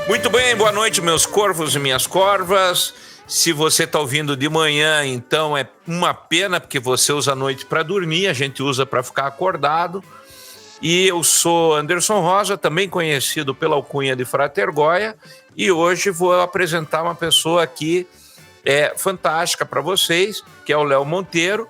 Muito bem, boa noite, meus corvos e minhas corvas. Se você está ouvindo de manhã, então é uma pena, porque você usa a noite para dormir, a gente usa para ficar acordado. E eu sou Anderson Rosa, também conhecido pela alcunha de Frater Goya, e hoje vou apresentar uma pessoa aqui fantástica para vocês, que é o Léo Monteiro,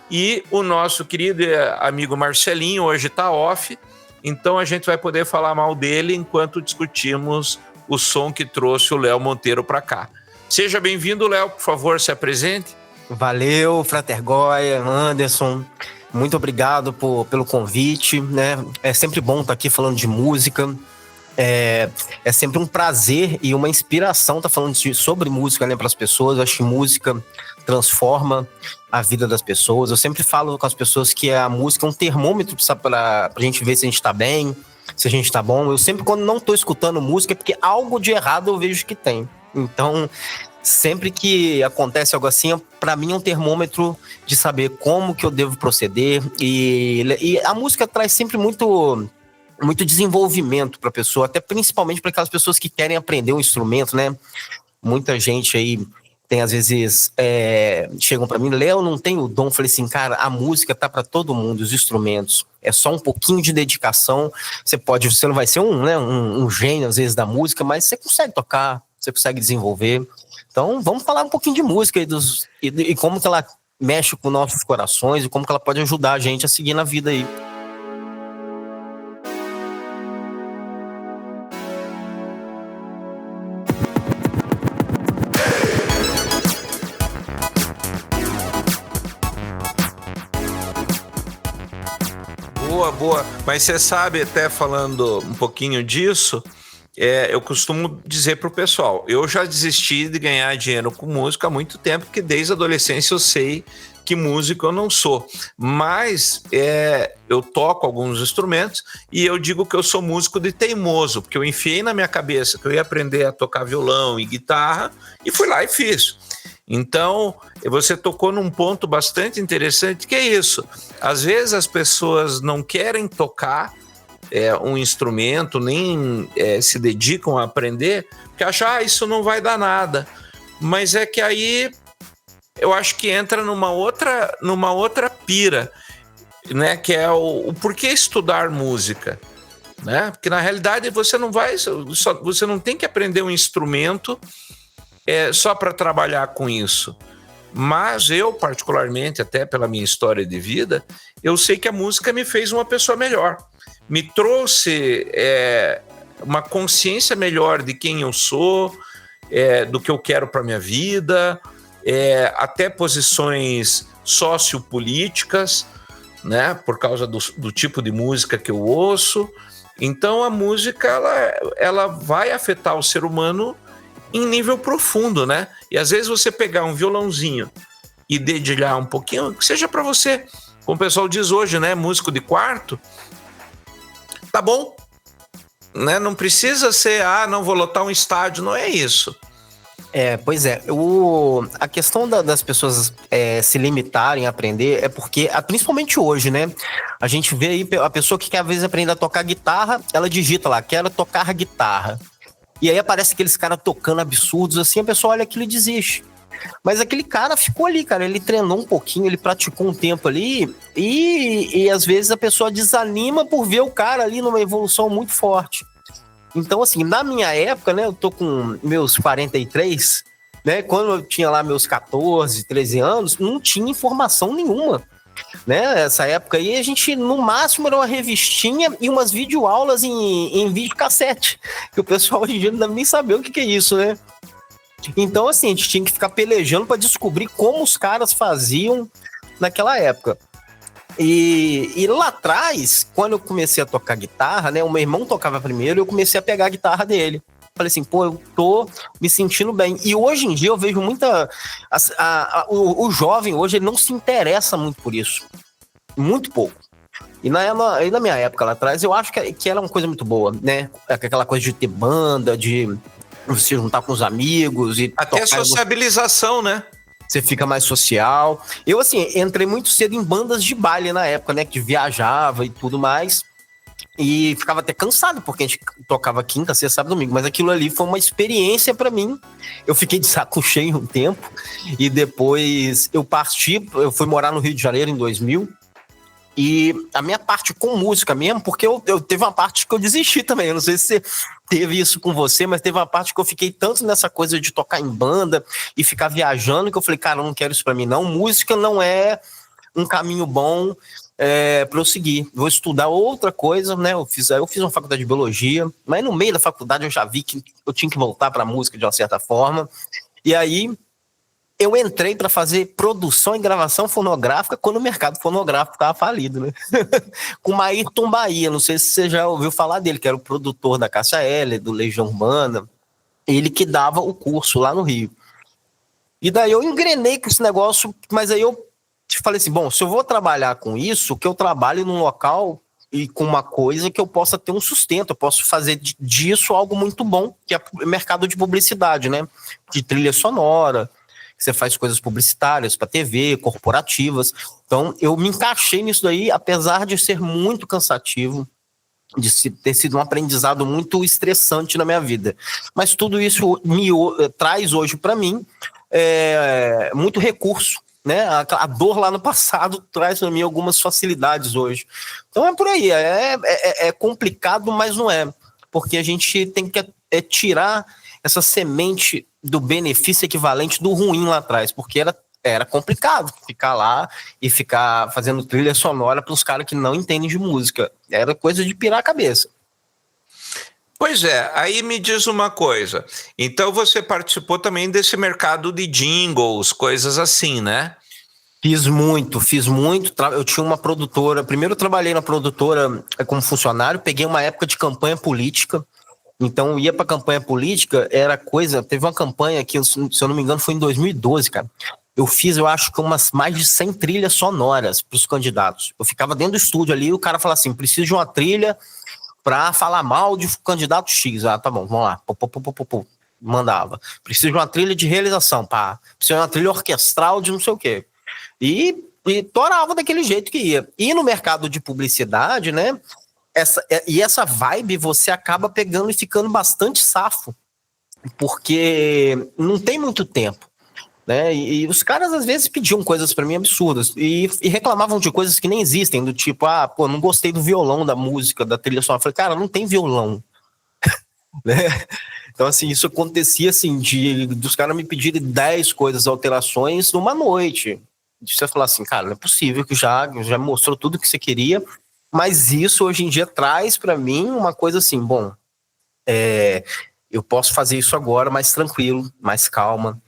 e o nosso querido amigo Marcelinho hoje está off, então a gente vai poder falar mal dele enquanto discutimos o som que trouxe o Léo Monteiro para cá. Seja bem-vindo, Léo, por favor, se apresente. Valeu, Frater Goya, Anderson, muito obrigado pelo convite, né? É sempre bom estar aqui falando de música, é sempre um prazer e uma inspiração estar falando sobre música, né, para as pessoas. Eu acho que música transforma a vida das pessoas. Eu sempre falo com as pessoas que a música é um termômetro para a gente ver se a gente está bem, se a gente está bom. Eu sempre, quando não estou escutando música, é porque algo de errado eu vejo que tem. Então, sempre que acontece algo assim, para mim é um termômetro de saber como que eu devo proceder. E a música traz sempre muito desenvolvimento para a pessoa, até principalmente para aquelas pessoas que querem aprender um instrumento, né? Muita gente aí tem, às vezes, chegam para mim, Léo, não tem o dom. Eu falei assim, cara, a música tá para todo mundo, os instrumentos. É só um pouquinho de dedicação. Você não vai ser um gênio, às vezes, da música, mas você consegue tocar, você consegue desenvolver. Então, vamos falar um pouquinho de música e como que ela mexe com nossos corações e como que ela pode ajudar a gente a seguir na vida aí. Boa. Mas você sabe, até falando um pouquinho disso, eu costumo dizer pro pessoal, eu já desisti de ganhar dinheiro com música há muito tempo, porque desde a adolescência eu sei que músico eu não sou. Mas eu toco alguns instrumentos e eu digo que eu sou músico de teimoso, porque eu enfiei na minha cabeça que eu ia aprender a tocar violão e guitarra e fui lá e fiz. Então, você tocou num ponto bastante interessante, que é isso. Às vezes as pessoas não querem tocar um instrumento, nem se dedicam a aprender, porque acham, isso não vai dar nada. Mas é que aí eu acho que entra numa outra pira, né? Que é o porquê estudar música, né? Porque na realidade você não tem que aprender um instrumento só para trabalhar com isso. Mas eu, particularmente, até pela minha história de vida, eu sei que a música me fez uma pessoa melhor. Me trouxe uma consciência melhor de quem eu sou, do que eu quero para minha vida, até posições sociopolíticas, né, por causa do tipo de música que eu ouço. Então a música ela vai afetar o ser humano em nível profundo, né? E às vezes você pegar um violãozinho e dedilhar um pouquinho, que seja para você, como o pessoal diz hoje, né, músico de quarto, tá bom, né? Não precisa ser, não vou lotar um estádio, não é isso. Pois é, a questão das pessoas se limitarem a aprender é porque, principalmente hoje, né? A gente vê aí a pessoa que quer, às vezes, aprender a tocar guitarra, ela digita lá, quero tocar guitarra. E aí aparece aqueles caras tocando absurdos, assim, a pessoa olha aquilo e desiste. Mas aquele cara ficou ali, cara, ele treinou um pouquinho, ele praticou um tempo ali, e às vezes a pessoa desanima por ver o cara ali numa evolução muito forte. Então, assim, na minha época, né, eu tô com meus 43, né, quando eu tinha lá meus 14, 13 anos, não tinha informação nenhuma, né, essa época aí a gente, no máximo, era uma revistinha e umas videoaulas em videocassete, que o pessoal hoje em dia não deve nem saber o que é isso, né. Então, assim, a gente tinha que ficar pelejando para descobrir como os caras faziam naquela época. E lá atrás, quando eu comecei a tocar guitarra, né, o meu irmão tocava primeiro, eu comecei a pegar a guitarra dele. Falei assim, eu tô me sentindo bem. E hoje em dia eu vejo o jovem hoje, ele não se interessa muito por isso. Muito pouco. E na minha época lá atrás, eu acho que era uma coisa muito boa, né? Aquela coisa de ter banda, de você juntar com os amigos e até sociabilização, né? Você fica mais social. Eu, assim, entrei muito cedo em bandas de baile na época, né? Que viajava e tudo mais. E ficava até cansado, porque a gente tocava quinta, sexta, sábado, domingo. Mas aquilo ali foi uma experiência pra mim. Eu fiquei de saco cheio um tempo. E depois eu eu fui morar no Rio de Janeiro em 2000. E a minha parte com música mesmo, porque eu teve uma parte que eu desisti também. Eu não sei se você teve isso com você, mas teve uma parte que eu fiquei tanto nessa coisa de tocar em banda e ficar viajando, que eu falei, cara, eu não quero isso pra mim, não. Música não é um caminho bom para eu seguir. Vou estudar outra coisa, né? Eu fiz uma faculdade de biologia, mas no meio da faculdade eu já vi que eu tinha que voltar pra música de uma certa forma. E aí eu entrei para fazer produção e gravação fonográfica quando o mercado fonográfico estava falido, né? Com o Ayrton Bahia, não sei se você já ouviu falar dele, que era o produtor da Cássia Eller, do Legião Urbana, ele que dava o curso lá no Rio. E daí eu engrenei com esse negócio, mas aí eu falei assim, bom, se eu vou trabalhar com isso, que eu trabalhe num local e com uma coisa que eu possa ter um sustento, eu posso fazer disso algo muito bom, que é o mercado de publicidade, né? De trilha sonora, você faz coisas publicitárias para TV, corporativas. Então, eu me encaixei nisso daí, apesar de ser muito cansativo, de ter sido um aprendizado muito estressante na minha vida. Mas tudo isso traz hoje para mim muito recurso, né? A dor lá no passado traz para mim algumas facilidades hoje. Então é por aí, é complicado, mas não é. Porque a gente tem que tirar essa semente do benefício equivalente do ruim lá atrás, porque era complicado ficar lá e ficar fazendo trilha sonora para os caras que não entendem de música. Era coisa de pirar a cabeça. Pois é, aí me diz uma coisa. Então você participou também desse mercado de jingles, coisas assim, né? Fiz muito. Eu tinha uma produtora. Primeiro eu trabalhei na produtora como funcionário, peguei uma época de campanha política. Então eu ia para campanha política, era coisa. Teve uma campanha que, se eu não me engano, foi em 2012, cara. Eu fiz, eu acho que mais de 100 trilhas sonoras para os candidatos. Eu ficava dentro do estúdio ali e o cara falava assim: preciso de uma trilha para falar mal de candidato X. Ah, tá bom, vamos lá. Mandava. Preciso de uma trilha de realização, pá. Preciso de uma trilha orquestral de não sei o quê. E torava daquele jeito que ia. E no mercado de publicidade, né? Essa vibe você acaba pegando e ficando bastante safo. Porque não tem muito tempo. Né? E os caras às vezes pediam coisas pra mim absurdas e reclamavam de coisas que nem existem, do tipo, não gostei do violão da música, da trilha sonora. Eu falei, cara, não tem violão. Né? Então, assim, isso acontecia assim, dos caras me pedirem 10 coisas, alterações numa noite. De você falar assim, cara, não é possível que já mostrou tudo que você queria, mas isso hoje em dia traz pra mim uma coisa assim, bom, eu posso fazer isso agora mais tranquilo, mais calma.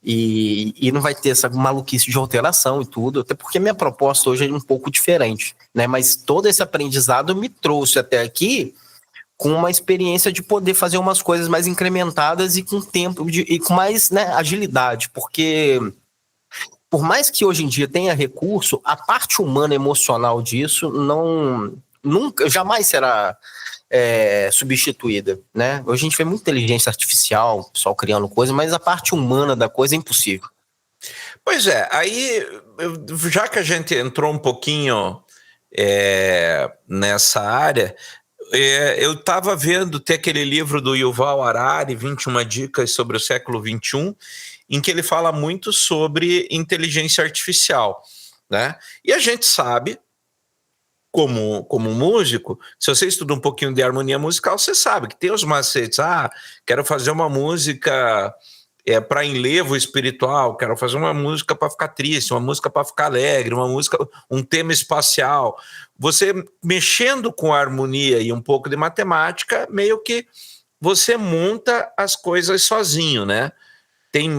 E não vai ter essa maluquice de alteração e tudo, até porque minha proposta hoje é um pouco diferente, né? Mas todo esse aprendizado me trouxe até aqui com uma experiência de poder fazer umas coisas mais incrementadas e com tempo e com mais, né, agilidade, porque por mais que hoje em dia tenha recurso, a parte humana emocional disso nunca, jamais será substituída, né? Hoje a gente vê muita inteligência artificial, pessoal criando coisa, mas a parte humana da coisa é impossível. Pois é, aí já que a gente entrou um pouquinho nessa área, eu estava vendo, tem aquele livro do Yuval Harari, 21 dicas sobre o século XXI, em que ele fala muito sobre inteligência artificial, né? E a gente sabe, como músico, se você estuda um pouquinho de harmonia musical, você sabe que tem os macetes. Quero fazer uma música para enlevo espiritual, quero fazer uma música para ficar triste, uma música para ficar alegre, um tema espacial. Você mexendo com a harmonia e um pouco de matemática, meio que você monta as coisas sozinho, né? Tem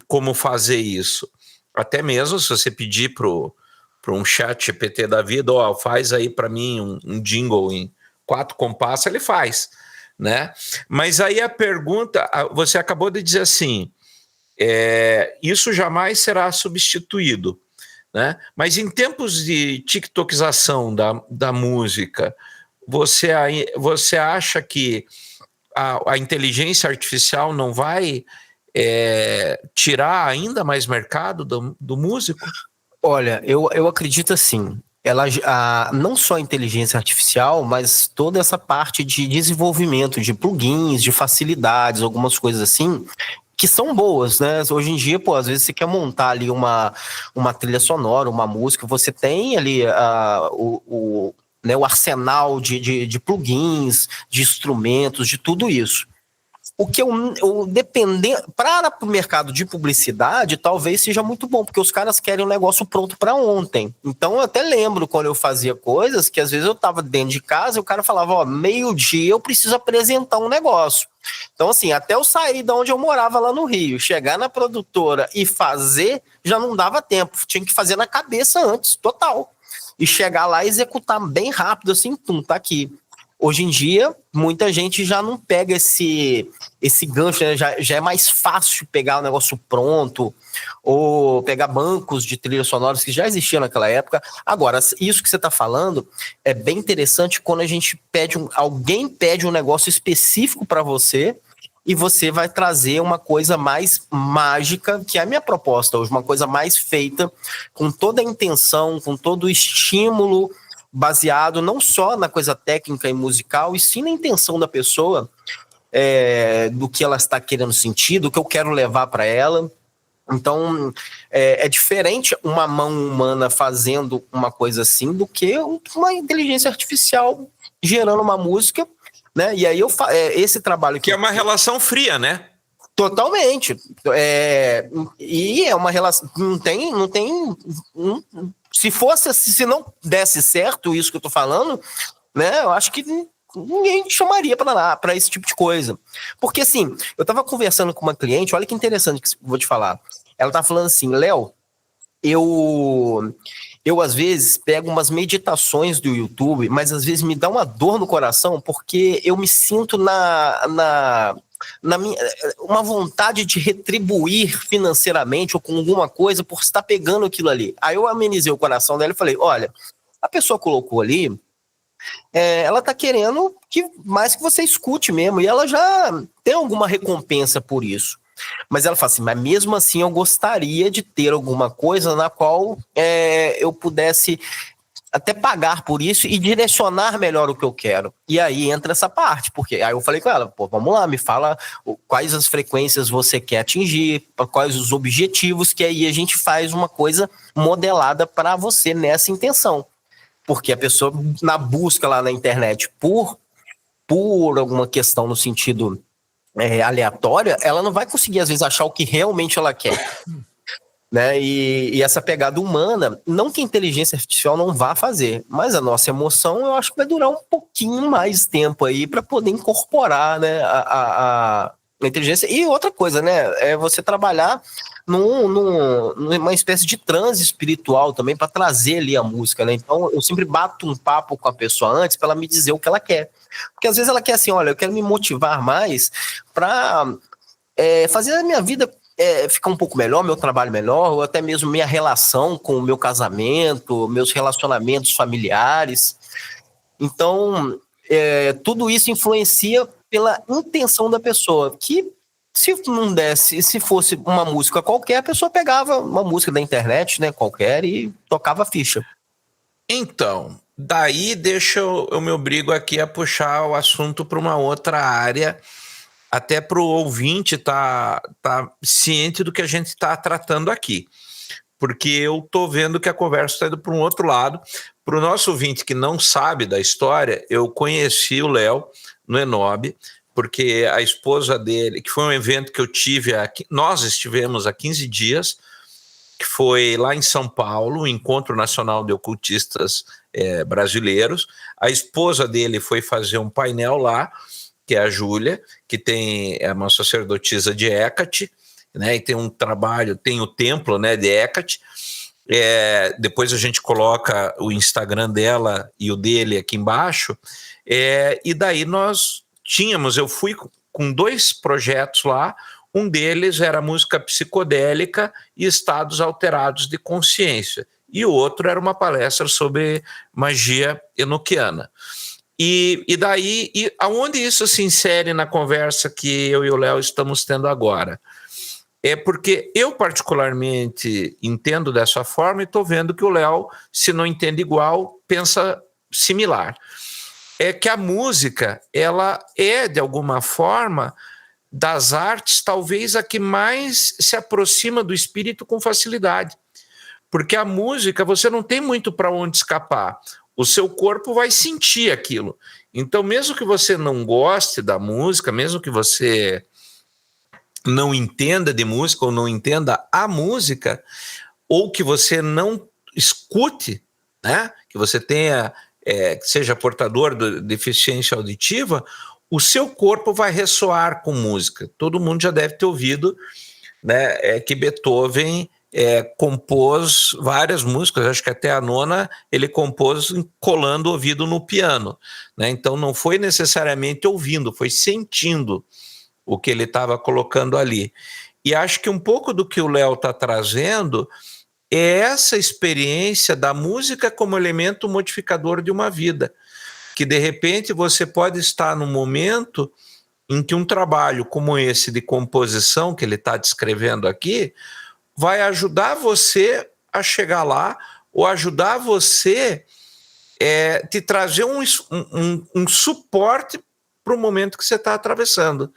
como fazer isso. Até mesmo se você pedir para um chat GPT da vida, faz aí para mim um jingle em 4 compassos, ele faz, né? Mas aí a pergunta, você acabou de dizer assim, isso jamais será substituído, né? Mas em tempos de tiktokização da música, você acha que a inteligência artificial não vai tirar ainda mais mercado do músico? Olha, eu acredito assim, não só a inteligência artificial, mas toda essa parte de desenvolvimento de plugins, de facilidades, algumas coisas assim, que são boas, né? Hoje em dia, pô, às vezes você quer montar ali uma trilha sonora, uma música, você tem ali né, o arsenal de plugins, de instrumentos, de tudo isso. O que eu dependendo para o mercado de publicidade, talvez seja muito bom, porque os caras querem um negócio pronto para ontem. Então eu até lembro quando eu fazia coisas que às vezes eu estava dentro de casa e o cara falava, ó, meio-dia eu preciso apresentar um negócio. Então assim, até eu sair de onde eu morava lá no Rio, chegar na produtora e fazer, já não dava tempo, tinha que fazer na cabeça antes, total. E chegar lá e executar bem rápido, assim, pum, tá aqui. Hoje em dia, muita gente já não pega esse gancho, né? Já é mais fácil pegar o negócio pronto, ou pegar bancos de trilhas sonoras que já existiam naquela época. Agora, isso que você está falando é bem interessante quando a gente alguém pede um negócio específico para você e você vai trazer uma coisa mais mágica, que é a minha proposta hoje, uma coisa mais feita, com toda a intenção, com todo o estímulo, baseado não só na coisa técnica e musical, e sim na intenção da pessoa, do que ela está querendo sentir, do que eu quero levar para ela. Então, é diferente uma mão humana fazendo uma coisa assim do que uma inteligência artificial gerando uma música, né? E aí esse trabalho que é uma relação fria, né? Totalmente. E é uma relação. Não tem. Se não desse certo isso que eu tô falando, né? Eu acho que ninguém chamaria para esse tipo de coisa. Porque assim, eu tava conversando com uma cliente, olha que interessante que eu vou te falar. Ela tá falando assim, Léo, eu às vezes pego umas meditações do YouTube, mas às vezes me dá uma dor no coração porque eu me sinto na minha, uma vontade de retribuir financeiramente ou com alguma coisa por estar pegando aquilo ali. Aí eu amenizei o coração dela e falei, olha, a pessoa colocou ali, ela tá querendo mais que você escute mesmo, e ela já tem alguma recompensa por isso. Mas ela fala assim, mas mesmo assim eu gostaria de ter alguma coisa na qual eu pudesse até pagar por isso e direcionar melhor o que eu quero. E aí entra essa parte, porque aí eu falei com ela, pô, vamos lá, me fala quais as frequências você quer atingir, quais os objetivos, que aí a gente faz uma coisa modelada para você nessa intenção. Porque a pessoa, na busca lá na internet por alguma questão no sentido aleatória, ela não vai conseguir, às vezes, achar o que realmente ela quer. Né? E essa pegada humana, não que a inteligência artificial não vá fazer, mas a nossa emoção eu acho que vai durar um pouquinho mais tempo aí para poder incorporar, né, a inteligência. E outra coisa, né, é você trabalhar numa espécie de transe espiritual também para trazer ali a música, né? Então eu sempre bato um papo com a pessoa antes para ela me dizer o que ela quer. Porque às vezes ela quer assim, olha, eu quero me motivar mais para fazer a minha vida ficar um pouco melhor, meu trabalho melhor, ou até mesmo minha relação com o meu casamento, meus relacionamentos familiares. Então, tudo isso influencia pela intenção da pessoa, que se não desse, se fosse uma música qualquer, a pessoa pegava uma música da internet, né, qualquer, e tocava a ficha. Então, daí eu me obrigo aqui a puxar o assunto para uma outra área, até para o ouvinte tá ciente do que a gente está tratando aqui. Porque eu estou vendo que a conversa está indo para um outro lado. Para o nosso ouvinte que não sabe da história, eu conheci o Léo no Enob, porque a esposa dele, que foi um evento que eu tive aqui, nós estivemos há 15 dias, que foi lá em São Paulo, o Encontro Nacional de Ocultistas Brasileiros. A esposa dele foi fazer um painel lá, que é a Júlia, que é uma sacerdotisa de Hecate, né, e tem um trabalho, tem o templo, né, de Hecate. Depois a gente coloca o Instagram dela e o dele aqui embaixo, e daí eu fui com 2 projetos lá, um deles era música psicodélica e estados alterados de consciência, e o outro era uma palestra sobre magia enoquiana. E aonde isso se insere na conversa que eu e o Léo estamos tendo agora? É porque eu particularmente entendo dessa forma e estou vendo que o Léo, se não entende igual, pensa similar. É que a música, ela é, de alguma forma, das artes, talvez a que mais se aproxima do espírito com facilidade. Porque a música, você não tem muito para onde escapar. O seu corpo vai sentir aquilo. Então, mesmo que você não goste da música, mesmo que você não entenda de música ou não entenda a música, ou que você não escute, né? Que você tenha, que seja portador de deficiência auditiva, o seu corpo vai ressoar com música. Todo mundo já deve ter ouvido, né, que Beethoven compôs várias músicas, acho que até a nona ele compôs colando o ouvido no piano, né? Então não foi necessariamente ouvindo, foi sentindo o que ele estava colocando ali. E acho que um pouco do que o Léo está trazendo é essa experiência da música como elemento modificador de uma vida, que de repente você pode estar num momento em que um trabalho como esse de composição que ele está descrevendo aqui vai ajudar você a chegar lá, ou ajudar você te trazer um suporte para o momento que você está atravessando.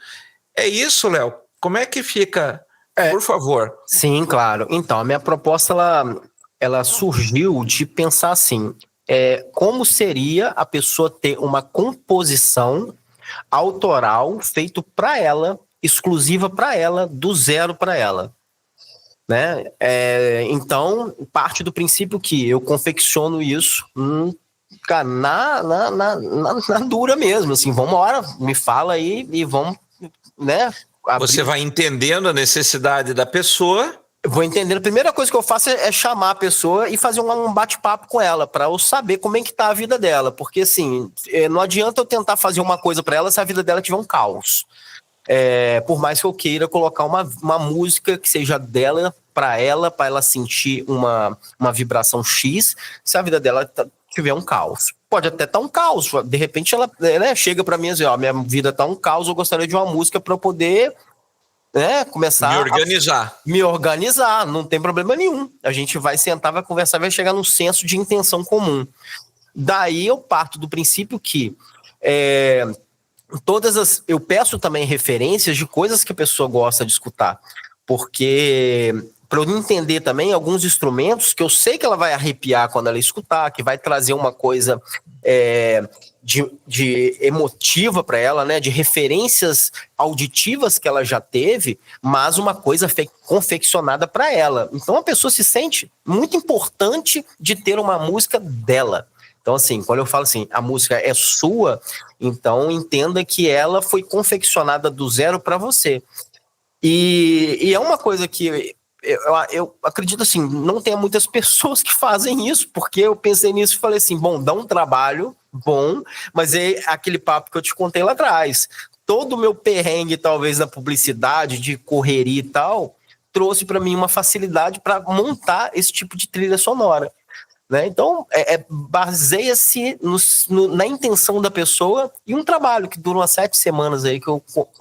É isso, Léo? Como é que fica? Por favor. Sim, claro. Então, a minha proposta, ela surgiu de pensar assim, como seria a pessoa ter uma composição autoral feito para ela, exclusiva para ela, do zero para ela. Né? Então, parte do princípio que eu confecciono isso cara, na dura mesmo, assim, vamos embora, me fala aí e vamos, né? Você vai entendendo a necessidade da pessoa. Eu vou entendendo. A primeira coisa que eu faço é chamar a pessoa e fazer um bate-papo com ela, para eu saber como é que tá a vida dela, porque assim, não adianta eu tentar fazer uma coisa para ela se a vida dela tiver um caos. Por mais que eu queira colocar uma música que seja dela, para ela sentir uma vibração X, se a vida dela tiver um caos. Pode até estar um caos, de repente ela, né, chega para mim e diz, minha vida tá um caos, eu gostaria de uma música para eu poder, né, começar me organizar, não tem problema nenhum. A gente vai sentar, vai conversar, vai chegar num senso de intenção comum. Daí eu parto do princípio que eu peço também referências de coisas que a pessoa gosta de escutar, porque para eu entender também alguns instrumentos que eu sei que ela vai arrepiar quando ela escutar, que vai trazer uma coisa de emotiva para ela, né, de referências auditivas que ela já teve, mas uma coisa confeccionada para ela. Então a pessoa se sente muito importante de ter uma música dela. Então, assim, quando eu falo assim, a música é sua, então entenda que ela foi confeccionada do zero para você. E é uma coisa que eu acredito assim, não tem muitas pessoas que fazem isso, porque eu pensei nisso e falei assim, bom, dá um trabalho bom, mas é aquele papo que eu te contei lá atrás. Todo o meu perrengue, talvez, da publicidade, de correria e tal, trouxe para mim uma facilidade para montar esse tipo de trilha sonora. Né? Então, baseia-se na intenção da pessoa e um trabalho que dura umas 7 semanas aí,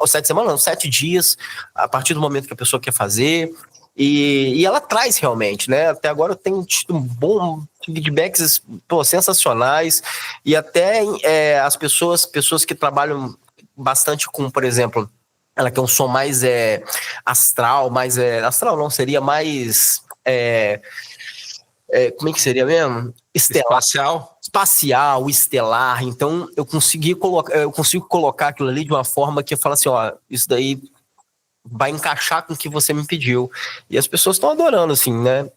7 semanas não, 7 dias, a partir do momento que a pessoa quer fazer, e ela traz realmente, né? Até agora eu tenho tido bons feedbacks sensacionais, e até as pessoas que trabalham bastante com, por exemplo, ela quer um som mais astral, astral não, seria mais... como é que seria mesmo? Espacial, estelar. Então eu consigo colocar aquilo ali de uma forma que fala assim, isso daí vai encaixar com o que você me pediu. E as pessoas estão adorando, assim, né?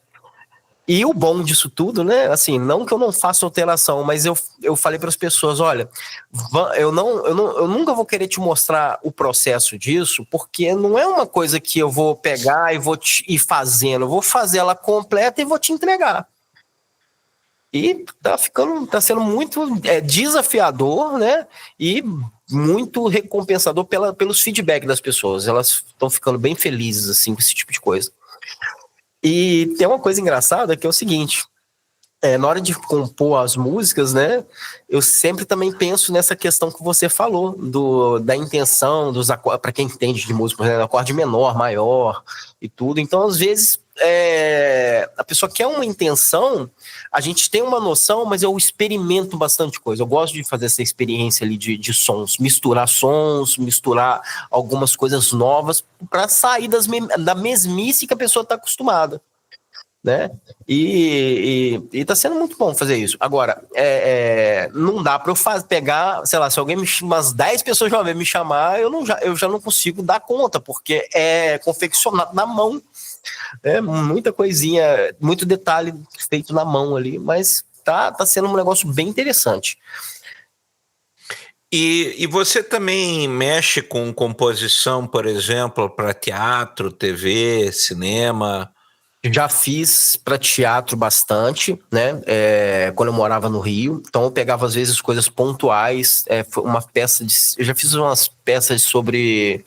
E o bom disso tudo, né? Assim, não que eu não faça alteração, mas eu falei para as pessoas, olha, eu nunca vou querer te mostrar o processo disso, porque não é uma coisa que eu vou pegar e vou ir fazendo, eu vou fazer ela completa e vou te entregar. E tá sendo muito desafiador, né? E muito recompensador pelos feedbacks das pessoas. Elas estão ficando bem felizes, assim, com esse tipo de coisa. E tem uma coisa engraçada que é o seguinte, Na hora de compor as músicas, né, eu sempre também penso nessa questão que você falou, da intenção, dos acordes, para quem entende de música, né, acorde menor, maior e tudo. Então, às vezes, a pessoa quer uma intenção, a gente tem uma noção, mas eu experimento bastante coisa. Eu gosto de fazer essa experiência ali de sons, misturar algumas coisas novas para sair da mesmice que a pessoa está acostumada, né? E tá sendo muito bom fazer isso. Agora, não dá para eu pegar, sei lá, se alguém umas 10 pessoas de uma vez me chamar, eu já não consigo dar conta, porque é confeccionado na mão. Muita coisinha, muito detalhe feito na mão ali, mas tá sendo um negócio bem interessante. E você também mexe com composição, por exemplo, para teatro, TV, cinema? Já fiz para teatro bastante, né? Quando eu morava no Rio. Então eu pegava às vezes coisas pontuais. Uma peça eu já fiz umas peças sobre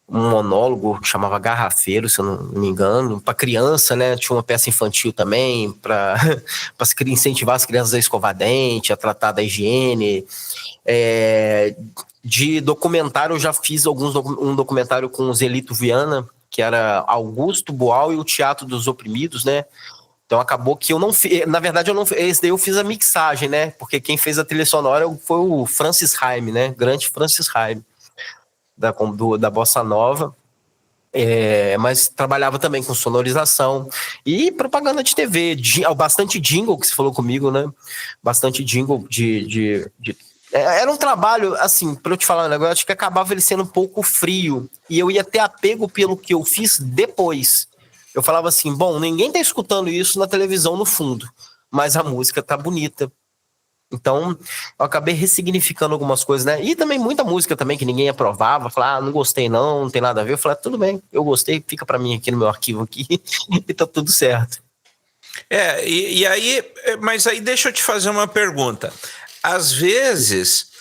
um monólogo que chamava Garrafeiro, se eu não me engano, para criança, né? Tinha uma peça infantil também para incentivar as crianças a escovar dente, a tratar da higiene. De documentário, eu já fiz um documentário com o Zelito Viana, que era Augusto Boal e o Teatro dos Oprimidos, né? Então acabou que eu não fiz. Na verdade, esse daí eu fiz a mixagem, né? Porque quem fez a trilha sonora foi o Francis Haim, né? Grande Francis Haim, da Bossa Nova. Mas trabalhava também com sonorização e propaganda de TV, bastante jingle que você falou comigo, né? Bastante jingle era um trabalho, assim, para eu te falar um negócio, acho que acabava ele sendo um pouco frio. E eu ia ter apego pelo que eu fiz depois. Eu falava assim, bom, ninguém tá escutando isso na televisão no fundo, mas a música tá bonita. Então, eu acabei ressignificando algumas coisas, né? E também muita música também que ninguém aprovava. Falava, não gostei não tem nada a ver. Eu falei, tudo bem, eu gostei, fica para mim aqui no meu arquivo aqui e tá tudo certo. Mas aí deixa eu te fazer uma pergunta. Às vezes,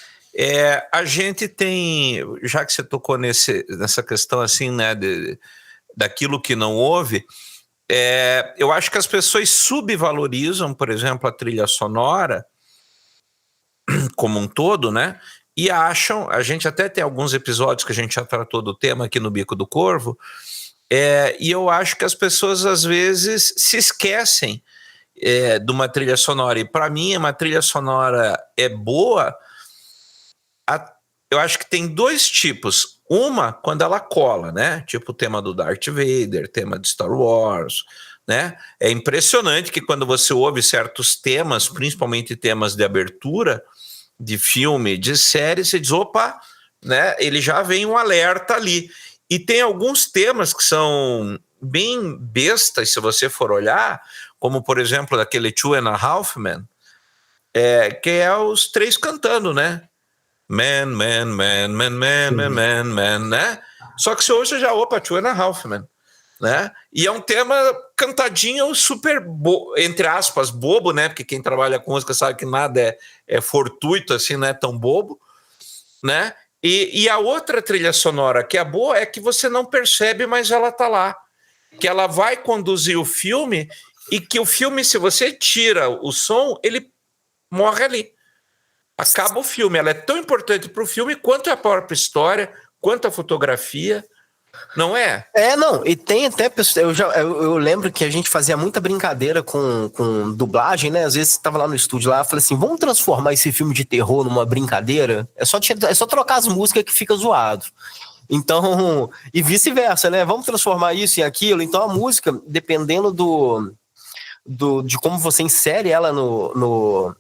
a gente tem, já que você tocou nessa questão assim, né, daquilo que não houve, eu acho que as pessoas subvalorizam, por exemplo, a trilha sonora como um todo, né? E acham, a gente até tem alguns episódios que a gente já tratou do tema aqui no Bico do Corvo, e eu acho que as pessoas às vezes se esquecem de uma trilha sonora, e para mim uma trilha sonora boa, eu acho que tem dois tipos. Uma, quando ela cola, né? Tipo o tema do Darth Vader, tema de Star Wars, né? É impressionante que quando você ouve certos temas, principalmente temas de abertura de filme, de série, você diz, opa, né? Ele já vem um alerta ali. E tem alguns temas que são bem bestas, se você for olhar, como, por exemplo, daquele Two and a Half Men, que é os três cantando, né? Man, man, man, man, man, man, man, man, né? Só que se hoje já, opa, Two and a Half Men, né? E é um tema cantadinho super, entre aspas, bobo, né? Porque quem trabalha com música sabe que nada é fortuito, assim, não é tão bobo, né? E a outra trilha sonora que é boa é que você não percebe, mas ela tá lá. Que ela vai conduzir o filme e que o filme, se você tira o som, ele morre ali. Acaba o filme. Ela é tão importante para o filme quanto a própria história, quanto a fotografia. Não é? Não, e tem até pessoas. Eu lembro que a gente fazia muita brincadeira com dublagem, né? Às vezes você tava lá no estúdio lá, eu falei assim: vamos transformar esse filme de terror numa brincadeira? É só trocar as músicas que fica zoado. Então, e vice-versa, né? Vamos transformar isso em aquilo. Então a música, dependendo de como você insere ela no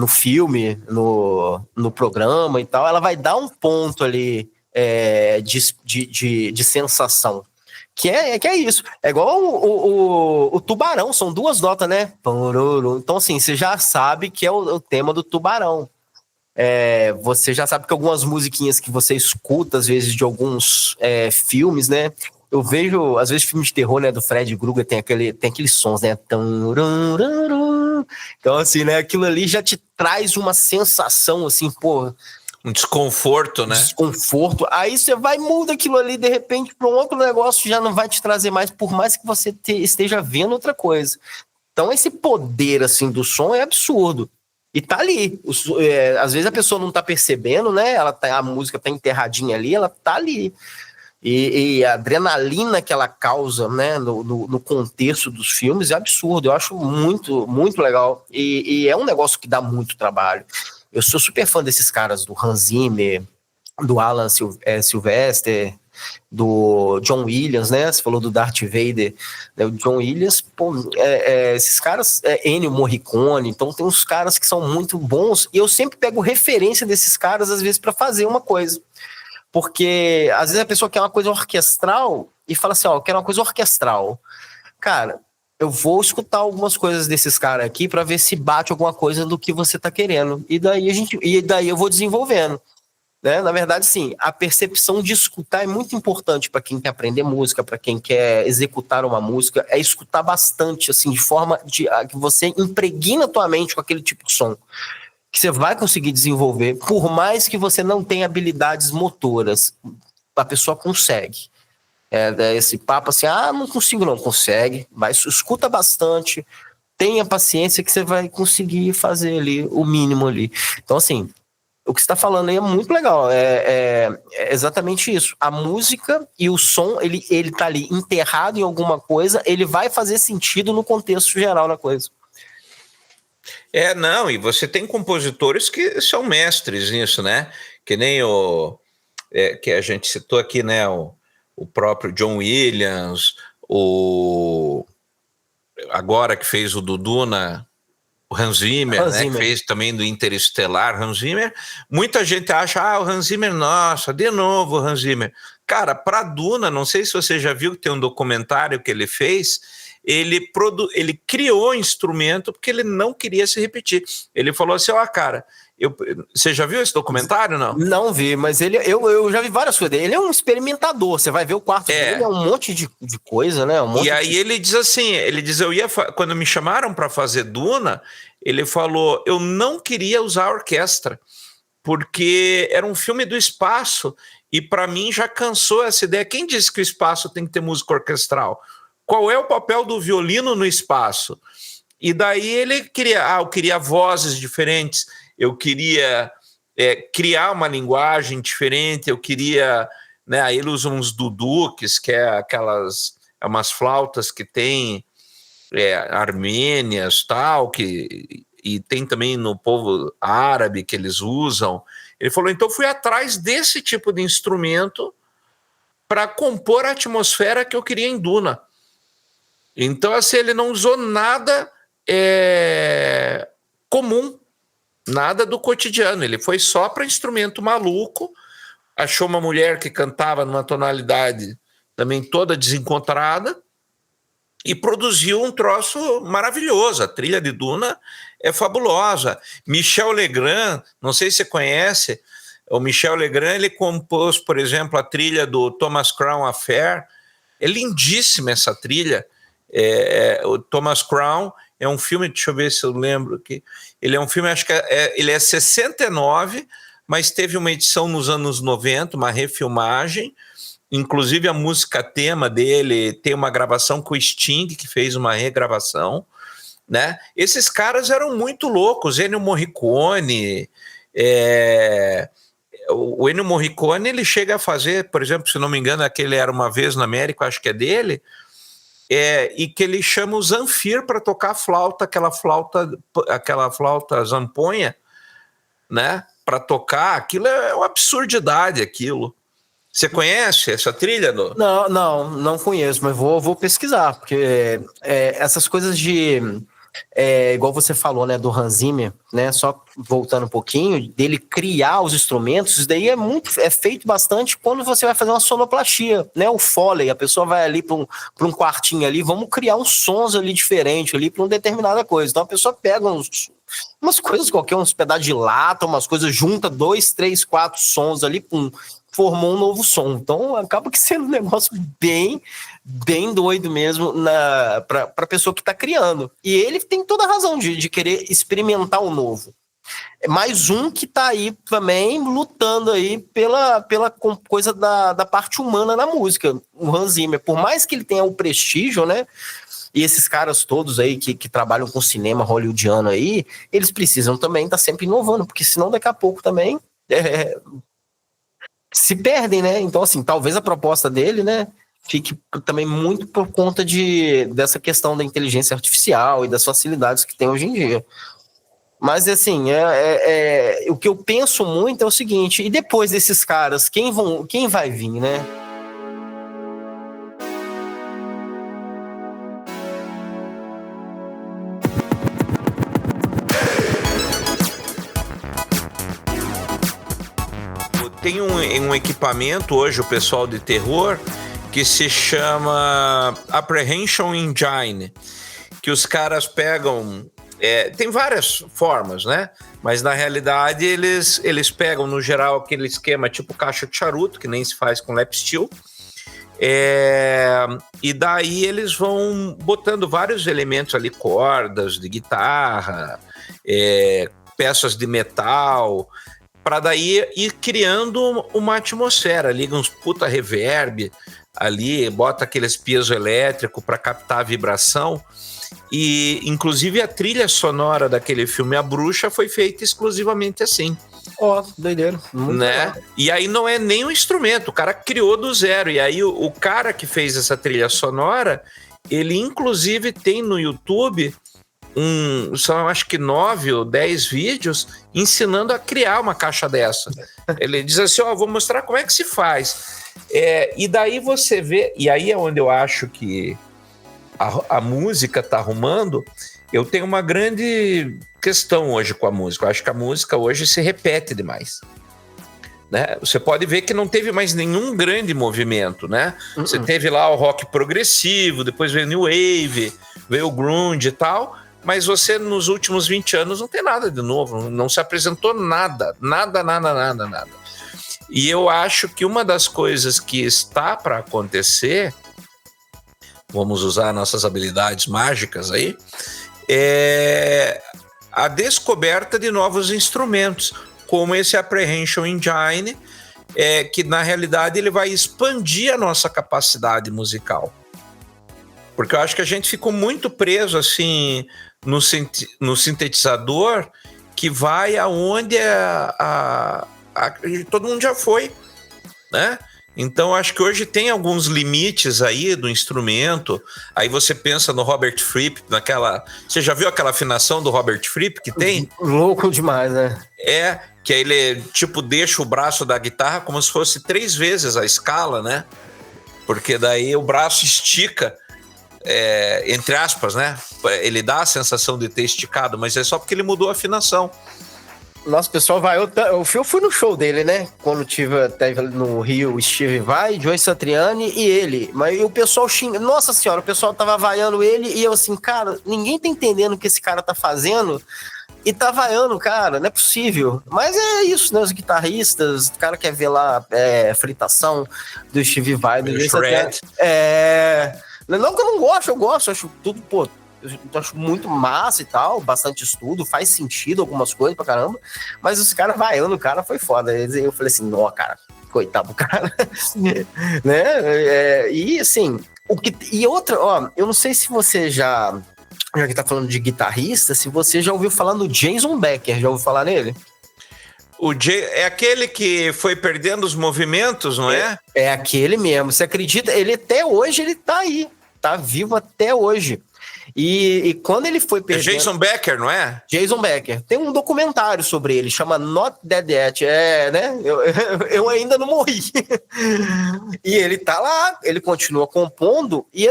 filme, no programa e tal, ela vai dar um ponto ali de sensação. Que é isso. É igual o Tubarão, são duas notas, né? Então, assim, você já sabe que é o tema do Tubarão. Você já sabe que algumas musiquinhas que você escuta, às vezes, de alguns filmes, né? Eu vejo, às vezes, filmes de terror, né? Do Fred Krueger tem aqueles sons, né? Então, assim, né? Aquilo ali já te traz uma sensação, assim, pô... Um desconforto, né? Desconforto. Aí você vai, muda aquilo ali, de repente, para um outro negócio, já não vai te trazer mais, por mais que você esteja vendo outra coisa. Então esse poder assim do som é absurdo. E tá ali. Às vezes a pessoa não tá percebendo, né? A música tá enterradinha ali, ela tá ali. E a adrenalina que ela causa, né, no contexto dos filmes é absurdo. Eu acho muito, muito legal. E é um negócio que dá muito trabalho. Eu sou super fã desses caras, do Hans Zimmer, do Alan Silvestre, do John Williams, né? Você falou do Darth Vader, né? O John Williams, pô, esses caras, Ennio Morricone, então tem uns caras que são muito bons, e eu sempre pego referência desses caras, às vezes, para fazer uma coisa. Porque, às vezes, a pessoa quer uma coisa orquestral e fala assim, ó, eu quero uma coisa orquestral. Cara, eu vou escutar algumas coisas desses caras aqui para ver se bate alguma coisa do que você tá querendo. E daí eu vou desenvolvendo. Né? Na verdade, sim, a percepção de escutar é muito importante para quem quer aprender música, para quem quer executar uma música, é escutar bastante, assim, de forma que você impregna a tua mente com aquele tipo de som, que você vai conseguir desenvolver, por mais que você não tenha habilidades motoras, a pessoa consegue. Esse papo assim, não consigo, não consegue, mas escuta bastante, tenha paciência que você vai conseguir fazer ali o mínimo ali. Então, assim, o que você está falando aí é muito legal. É exatamente isso. A música e o som, ele tá ali enterrado em alguma coisa, ele vai fazer sentido no contexto geral da coisa. Não, e você tem compositores que são mestres nisso, né? Que nem que a gente citou aqui, né? O próprio John Williams, agora que fez o do Duna, o Hans Zimmer, né, que fez também do Interestelar, Hans Zimmer. Muita gente acha, o Hans Zimmer, nossa, de novo o Hans Zimmer. Cara, para Duna, não sei se você já viu que tem um documentário que ele fez, ele criou instrumento porque ele não queria se repetir. Ele falou assim, cara, você já viu esse documentário, não? Não vi, mas eu já vi várias coisas dele. Ele é um experimentador, você vai ver o quarto dele, é um monte de coisa, né? Aí ele diz assim, quando me chamaram para fazer Duna, ele falou, eu não queria usar a orquestra, porque era um filme do espaço, e para mim já cansou essa ideia. Quem disse que o espaço tem que ter música orquestral? Qual é o papel do violino no espaço? E daí ele queria, eu queria vozes diferentes, eu queria criar uma linguagem diferente, eu queria, né, aí ele usa uns duduques, que é umas flautas que tem armênias, tal, e tem também no povo árabe que eles usam. Ele falou, então fui atrás desse tipo de instrumento para compor a atmosfera que eu queria em Duna. Então, assim, ele não usou nada comum, nada do cotidiano. Ele foi só para instrumento maluco, achou uma mulher que cantava numa tonalidade também toda desencontrada e produziu um troço maravilhoso. A trilha de Duna é fabulosa. Michel Legrand, não sei se você conhece, o Michel Legrand, ele compôs, por exemplo, a trilha do Thomas Crown Affair. É lindíssima essa trilha. O Thomas Crown é um filme, deixa eu ver se eu lembro aqui, ele é um filme, acho que ele é 69, mas teve uma edição nos anos 90, uma refilmagem, inclusive a música tema dele tem uma gravação com o Sting, que fez uma regravação, né? Esses caras eram muito loucos, Ennio Morricone, o Ennio Morricone, ele chega a fazer, por exemplo, se não me engano, aquele Era Uma Vez na América, acho que é dele, e que ele chama o Zanfir para tocar a flauta, aquela flauta zamponha, né? Para tocar, aquilo é uma absurdidade, aquilo. Você conhece essa trilha? Não conheço, mas vou pesquisar, porque essas coisas de... igual você falou, né, do Hans Zimmer, né, só voltando um pouquinho, dele criar os instrumentos, isso daí é feito bastante quando você vai fazer uma sonoplastia, né, o Foley, a pessoa vai ali para um quartinho ali, vamos criar uns sons ali diferentes ali para uma determinada coisa, então a pessoa pega umas coisas qualquer, uns pedaços de lata, umas coisas, junta 2, 3, 4 sons ali, formou um novo som, então acaba que sendo um negócio bem doido mesmo para a pessoa que está criando. E ele tem toda a razão de querer experimentar o novo. Mais um que tá aí também lutando aí pela coisa da parte humana na música, o Hans Zimmer. Por mais que ele tenha o prestígio, né? E esses caras todos aí que trabalham com cinema hollywoodiano aí, eles precisam também estar sempre inovando, porque senão daqui a pouco também se perdem, né? Então, assim, talvez a proposta dele, né, fique também muito por conta dessa questão da inteligência artificial e das facilidades que tem hoje em dia. Mas, assim, o que eu penso muito é o seguinte, e depois desses caras, quem vai vir, né? Tem um equipamento hoje, o pessoal de terror, que se chama Apprehension Engine, que os caras pegam... tem várias formas, né? Mas, na realidade, eles pegam, no geral, aquele esquema tipo caixa de charuto, que nem se faz com lap steel, e daí eles vão botando vários elementos ali, cordas de guitarra, peças de metal... para daí ir criando uma atmosfera, liga uns puta reverb ali, bota aqueles piezo elétrico para captar a vibração, e inclusive a trilha sonora daquele filme A Bruxa foi feita exclusivamente assim. Doideira. Né? E aí não é nem um instrumento, o cara criou do zero, e aí o cara que fez essa trilha sonora, ele inclusive tem no YouTube... são acho que 9 ou 10 vídeos ensinando a criar uma caixa dessa. Ele diz assim, vou mostrar como é que se faz. E daí você vê, e aí é onde eu acho que a música está arrumando. Eu tenho uma grande questão hoje com a música. Eu acho que a música hoje se repete demais. Né? Você pode ver que não teve mais nenhum grande movimento, né? Você teve lá o rock progressivo, depois veio o New Wave, veio o grunge e tal... Mas você, nos últimos 20 anos, não tem nada de novo, não se apresentou nada. E eu acho que uma das coisas que está para acontecer, vamos usar nossas habilidades mágicas aí, é a descoberta de novos instrumentos, como esse Apprehension Engine, que na realidade ele vai expandir a nossa capacidade musical. Porque eu acho que a gente ficou muito preso assim no sintetizador, que vai aonde todo mundo já foi, né? Então acho que hoje tem alguns limites aí do instrumento. Aí você pensa no Robert Fripp, você já viu aquela afinação do Robert Fripp que tem? Louco demais, né? Que aí ele tipo deixa o braço da guitarra como se fosse 3 vezes a escala, né? Porque daí o braço estica, entre aspas, né? Ele dá a sensação de ter esticado, mas é só porque ele mudou a afinação. Nossa, pessoal, eu fui no show dele, né? Quando teve no Rio, o Steve Vai, Joe Satriani e ele. Mas o pessoal xinga. Nossa senhora, o pessoal tava vaiando ele e eu assim, cara, ninguém tá entendendo o que esse cara tá fazendo. E tá vaiando, cara, não é possível. Mas é isso, né? Os guitarristas, o cara quer ver lá fritação do Steve Vai, do Joe Satriani. Não que eu não gosto, eu gosto, acho tudo, eu acho muito massa e tal, bastante estudo, faz sentido algumas coisas pra caramba, mas os caras vaiando, o cara foi foda. Eu falei assim, ó, cara, coitado do cara, né? E assim, outra, eu não sei se você já que tá falando de guitarrista, se você já ouviu falar no Jason Becker, já ouviu falar nele? É aquele que foi perdendo os movimentos, não é? É aquele mesmo. Você acredita? Ele até hoje, ele tá aí. Tá vivo até hoje. E quando ele foi perdendo... Jason Becker, não é? Jason Becker. Tem um documentário sobre ele, chama Not Dead Yet. Né? Eu ainda não morri. E ele tá lá, ele continua compondo. E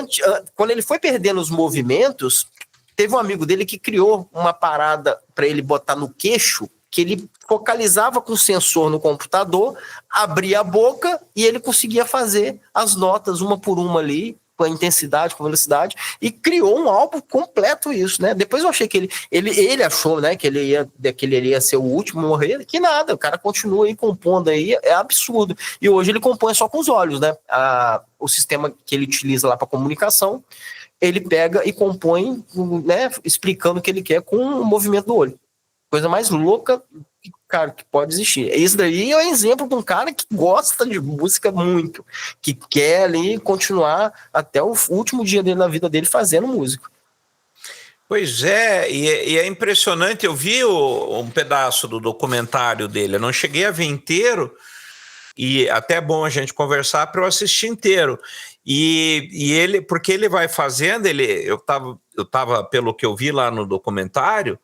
quando ele foi perdendo os movimentos, teve um amigo dele que criou uma parada para ele botar no queixo, que ele focalizava com o sensor no computador, abria a boca e ele conseguia fazer as notas uma por uma ali, com a intensidade, com a velocidade, e criou um álbum completo isso, né? Depois eu achei que ele achou, né, que ele ia ser o último a morrer, que nada, o cara continua aí compondo aí, é absurdo. E hoje ele compõe só com os olhos, né? O sistema que ele utiliza lá para comunicação, ele pega e compõe, né, explicando o que ele quer com o movimento do olho. coisa mais louca, cara, que pode existir. Esse daí é um exemplo de um cara que gosta de música muito, que quer ali continuar até o último dia dele na vida dele fazendo música. Pois é, e é impressionante. Eu vi um pedaço do documentário dele, eu não cheguei a ver inteiro, e até é bom a gente conversar para eu assistir inteiro. E ele, porque ele vai fazendo, eu tava, pelo que eu vi lá no documentário,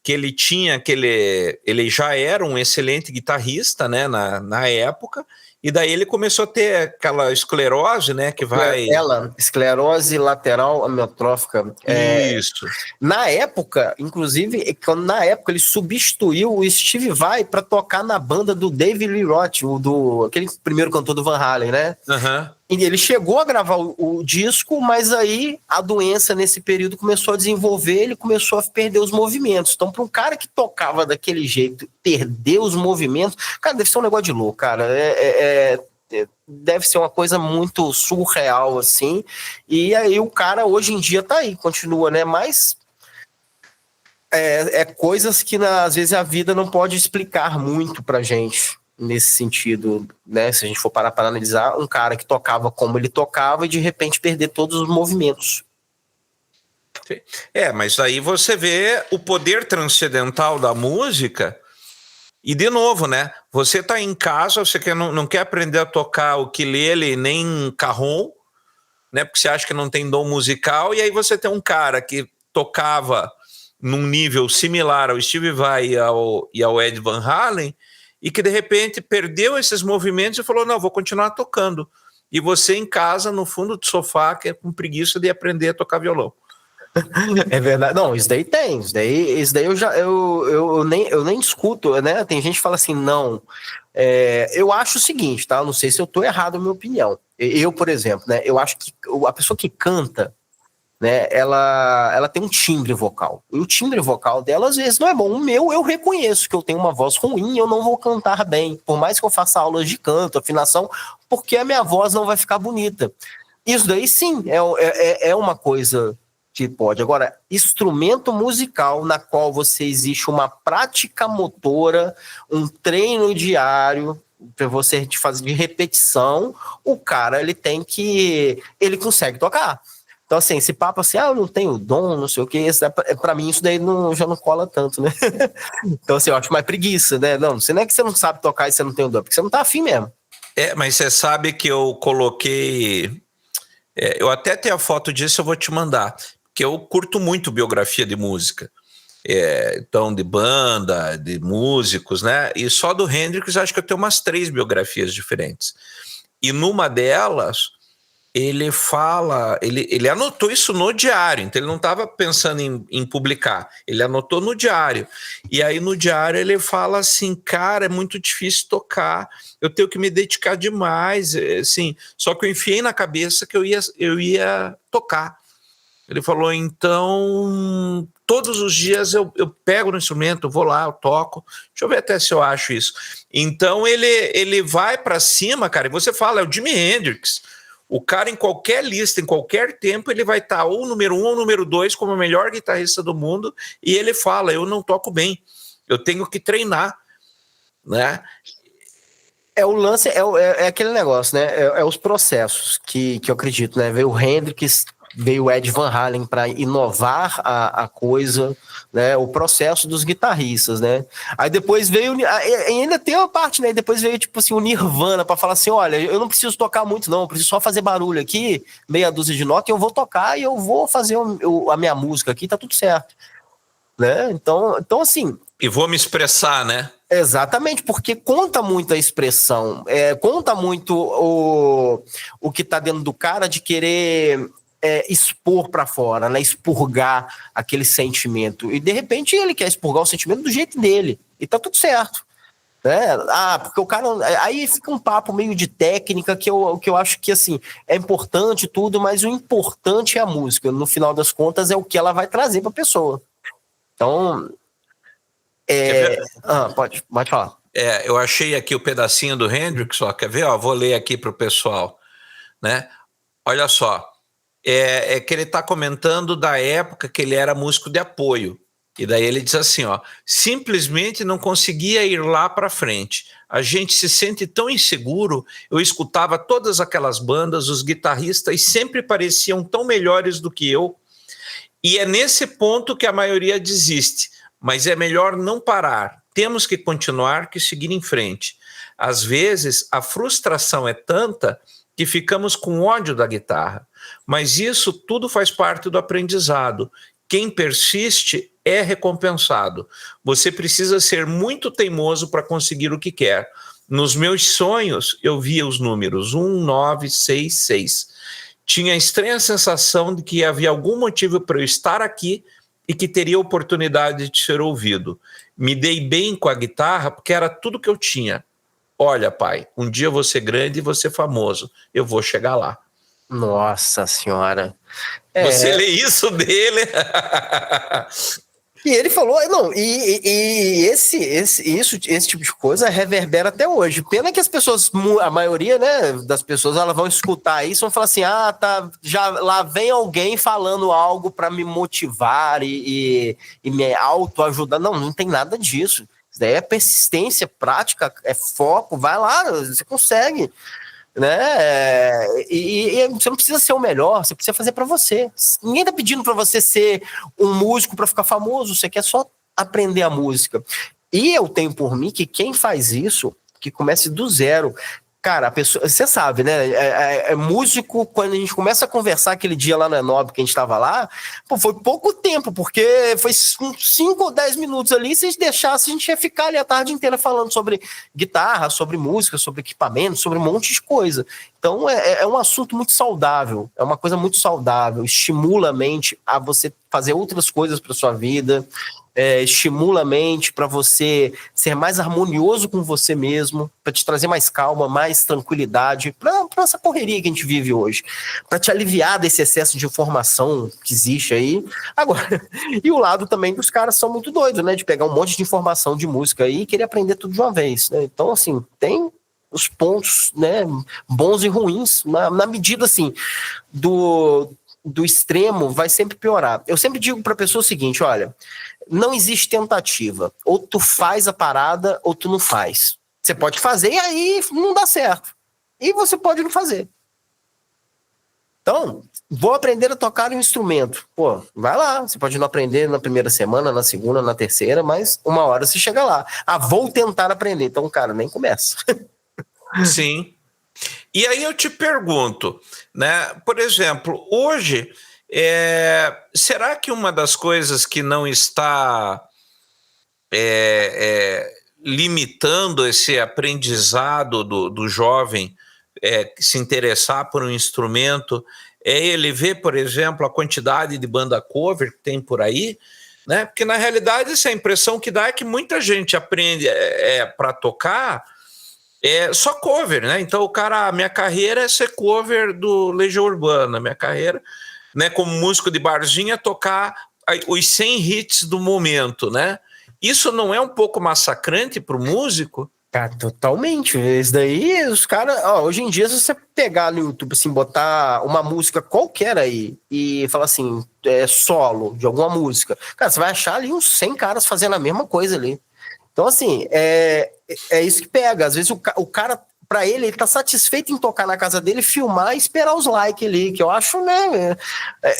que ele tinha ele já era um excelente guitarrista, né, na época, e daí ele começou a ter aquela esclerose, né, que vai... Esclerose lateral amiotrófica. Isso. Na época, inclusive, na época ele substituiu o Steve Vai para tocar na banda do David Lee Roth, aquele primeiro cantor do Van Halen, né? Uhum. E ele chegou a gravar o disco, mas aí a doença nesse período começou a desenvolver, ele começou a perder os movimentos. Então, para um cara que tocava daquele jeito, perder os movimentos, cara, deve ser um negócio de louco, cara. Deve ser uma coisa muito surreal, assim. E aí o cara hoje em dia tá aí, continua, né? Mas coisas que às vezes a vida não pode explicar muito pra gente nesse sentido, né? Se a gente for parar para analisar, um cara que tocava como ele tocava e de repente perder todos os movimentos. Mas aí você vê o poder transcendental da música. E de novo, né? Você tá em casa, você não quer aprender a tocar ukulele nem carrom, né? Porque você acha que não tem dom musical, e aí você tem um cara que tocava num nível similar ao Steve Vai e ao Ed Van Halen, e que de repente perdeu esses movimentos e falou, não, vou continuar tocando. E você em casa, no fundo do sofá, que é com preguiça de aprender a tocar violão. É verdade. Não, isso daí tem. Isso daí eu nem discuto, né? Tem gente que fala assim, não. Eu acho o seguinte, tá? Eu não sei se eu tô errado na minha opinião. Eu, por exemplo, né? Eu acho que a pessoa que canta, né? Ela tem um timbre vocal. E o timbre vocal dela, às vezes, não é bom. O meu, eu reconheço que eu tenho uma voz ruim, eu não vou cantar bem. Por mais que eu faça aulas de canto, afinação, porque a minha voz não vai ficar bonita. Isso daí, sim, é uma coisa que pode. Agora, instrumento musical na qual existe uma prática motora, um treino diário para você fazer de repetição, o cara, ele consegue tocar. Então, assim, esse papo assim, eu não tenho dom, não sei o que, para mim isso daí já não cola tanto, né? Então, assim, eu acho mais preguiça, né? Não é que você não sabe tocar e você não tem o dom, porque você não tá afim mesmo. Mas você sabe que eu coloquei... eu até tenho a foto disso, eu vou te mandar, porque eu curto muito biografia de música. Então, de banda, de músicos, né? E só do Hendrix, acho que eu tenho umas 3 biografias diferentes. E numa delas... ele fala, ele anotou isso no diário, então ele não estava pensando em publicar, ele anotou no diário, e aí no diário ele fala assim, cara, é muito difícil tocar, eu tenho que me dedicar demais, assim, só que eu enfiei na cabeça que eu ia tocar. Ele falou, então, todos os dias eu pego no instrumento, vou lá, eu toco. Deixa eu ver até se eu acho isso. Então ele vai para cima, cara, e você fala, é o Jimi Hendrix. O cara, em qualquer lista, em qualquer tempo, ele vai estar ou número 1 ou número 2 como o melhor guitarrista do mundo, e ele fala, eu não toco bem, eu tenho que treinar, né? O lance, é aquele negócio, né? É os processos que eu acredito, né? Veio o Hendrix, veio o Ed Van Halen para inovar a coisa, né? O processo dos guitarristas, né? Aí depois veio, ainda tem uma parte, né? Depois veio, tipo assim, o Nirvana para falar assim, olha, eu não preciso tocar muito não, eu preciso só fazer barulho aqui, meia dúzia de notas, e eu vou tocar e eu vou fazer a minha música aqui, tá tudo certo, né? Então assim... E vou me expressar, né? Exatamente, porque conta muito a expressão, conta muito o que tá dentro do cara de querer expor para fora, né? Expurgar aquele sentimento. E de repente ele quer expurgar o sentimento do jeito dele. E tá tudo certo. Né? Porque o cara. Aí fica um papo meio de técnica que eu acho que assim, é importante tudo, mas o importante é a música. No final das contas, é o que ela vai trazer para a pessoa. Então. Pode falar. Eu achei aqui o pedacinho do Hendrix, ó, quer ver? Ó, vou ler aqui para o pessoal, né? Olha só, que ele está comentando da época que ele era músico de apoio, E daí ele diz assim, ó, simplesmente não conseguia ir lá para frente. A gente se sente tão inseguro. Eu escutava todas aquelas bandas, os guitarristas sempre pareciam tão melhores do que eu. E é nesse ponto que a maioria desiste. Mas é melhor não parar. Temos que continuar, que seguir em frente. Às vezes, a frustração é tanta que ficamos com ódio da guitarra. Mas isso tudo faz parte do aprendizado. Quem persiste é recompensado. Você precisa ser muito teimoso para conseguir o que quer. Nos meus sonhos, eu via os números 1, 9, 6, 6. Tinha a estranha sensação de que havia algum motivo para eu estar aqui e que teria oportunidade de ser ouvido. Me dei bem com a guitarra porque era tudo que eu tinha. Olha, pai, um dia eu vou ser grande e vou ser famoso. Eu vou chegar lá. Nossa senhora. Você lê isso dele? E ele falou, não, esse tipo de coisa reverbera até hoje. Pena que as pessoas, a maioria, né, das pessoas, elas vão escutar isso e vão falar assim, tá, já lá vem alguém falando algo para me motivar e me autoajudar. Não tem nada disso. Isso daí é persistência, prática, é foco, vai lá, você consegue. Né? E você não precisa ser o melhor, você precisa fazer para você. Ninguém tá pedindo para você ser um músico para ficar famoso, você quer só aprender a música. E eu tenho por mim que quem faz isso, que comece do zero. Cara, a pessoa, você sabe, né? Músico, quando a gente começa a conversar aquele dia lá na Enob que a gente tava lá, pô, foi pouco tempo, porque foi 5 ou 10 minutos ali. Se a gente deixasse, a gente ia ficar ali a tarde inteira falando sobre guitarra, sobre música, sobre equipamento, sobre um monte de coisa. Então é um assunto muito saudável, é uma coisa muito saudável, estimula a mente a você fazer outras coisas para sua vida. Estimula a mente para você ser mais harmonioso com você mesmo, para te trazer mais calma, mais tranquilidade, para essa correria que a gente vive hoje, para te aliviar desse excesso de informação que existe aí. Agora, e o lado também dos caras são muito doidos, né, de pegar um monte de informação de música aí e querer aprender tudo de uma vez, né? Então, assim, tem os pontos, né, bons e ruins, na medida, assim, do extremo vai sempre piorar. Eu sempre digo para a pessoa o seguinte, olha, não existe tentativa. Ou tu faz a parada, ou tu não faz. Você pode fazer e aí não dá certo. E você pode não fazer. Então, vou aprender a tocar um instrumento. Pô, vai lá. Você pode não aprender na primeira semana, na segunda, na terceira, mas uma hora você chega lá. Vou tentar aprender. Então, cara, nem começa. Sim. E aí eu te pergunto, né? Por exemplo, hoje, será que uma das coisas que não está limitando esse aprendizado do jovem se interessar por um instrumento é ele ver, por exemplo, a quantidade de banda cover que tem por aí, né? Porque na realidade essa impressão que dá é que muita gente aprende para tocar só cover, né? Então o cara, minha carreira é ser cover do Legião Urbana, minha carreira, né, como músico de barzinho é tocar os 100 hits do momento, né? Isso não é um pouco massacrante para o músico? Cara, totalmente. Isso daí, os caras, hoje em dia, se você pegar no YouTube, assim, botar uma música qualquer aí e falar assim, solo de alguma música, cara, você vai achar ali uns 100 caras fazendo a mesma coisa ali. Então, assim, é isso que pega. Às vezes o cara, pra ele tá satisfeito em tocar na casa dele, filmar e esperar os likes ali, que eu acho, né?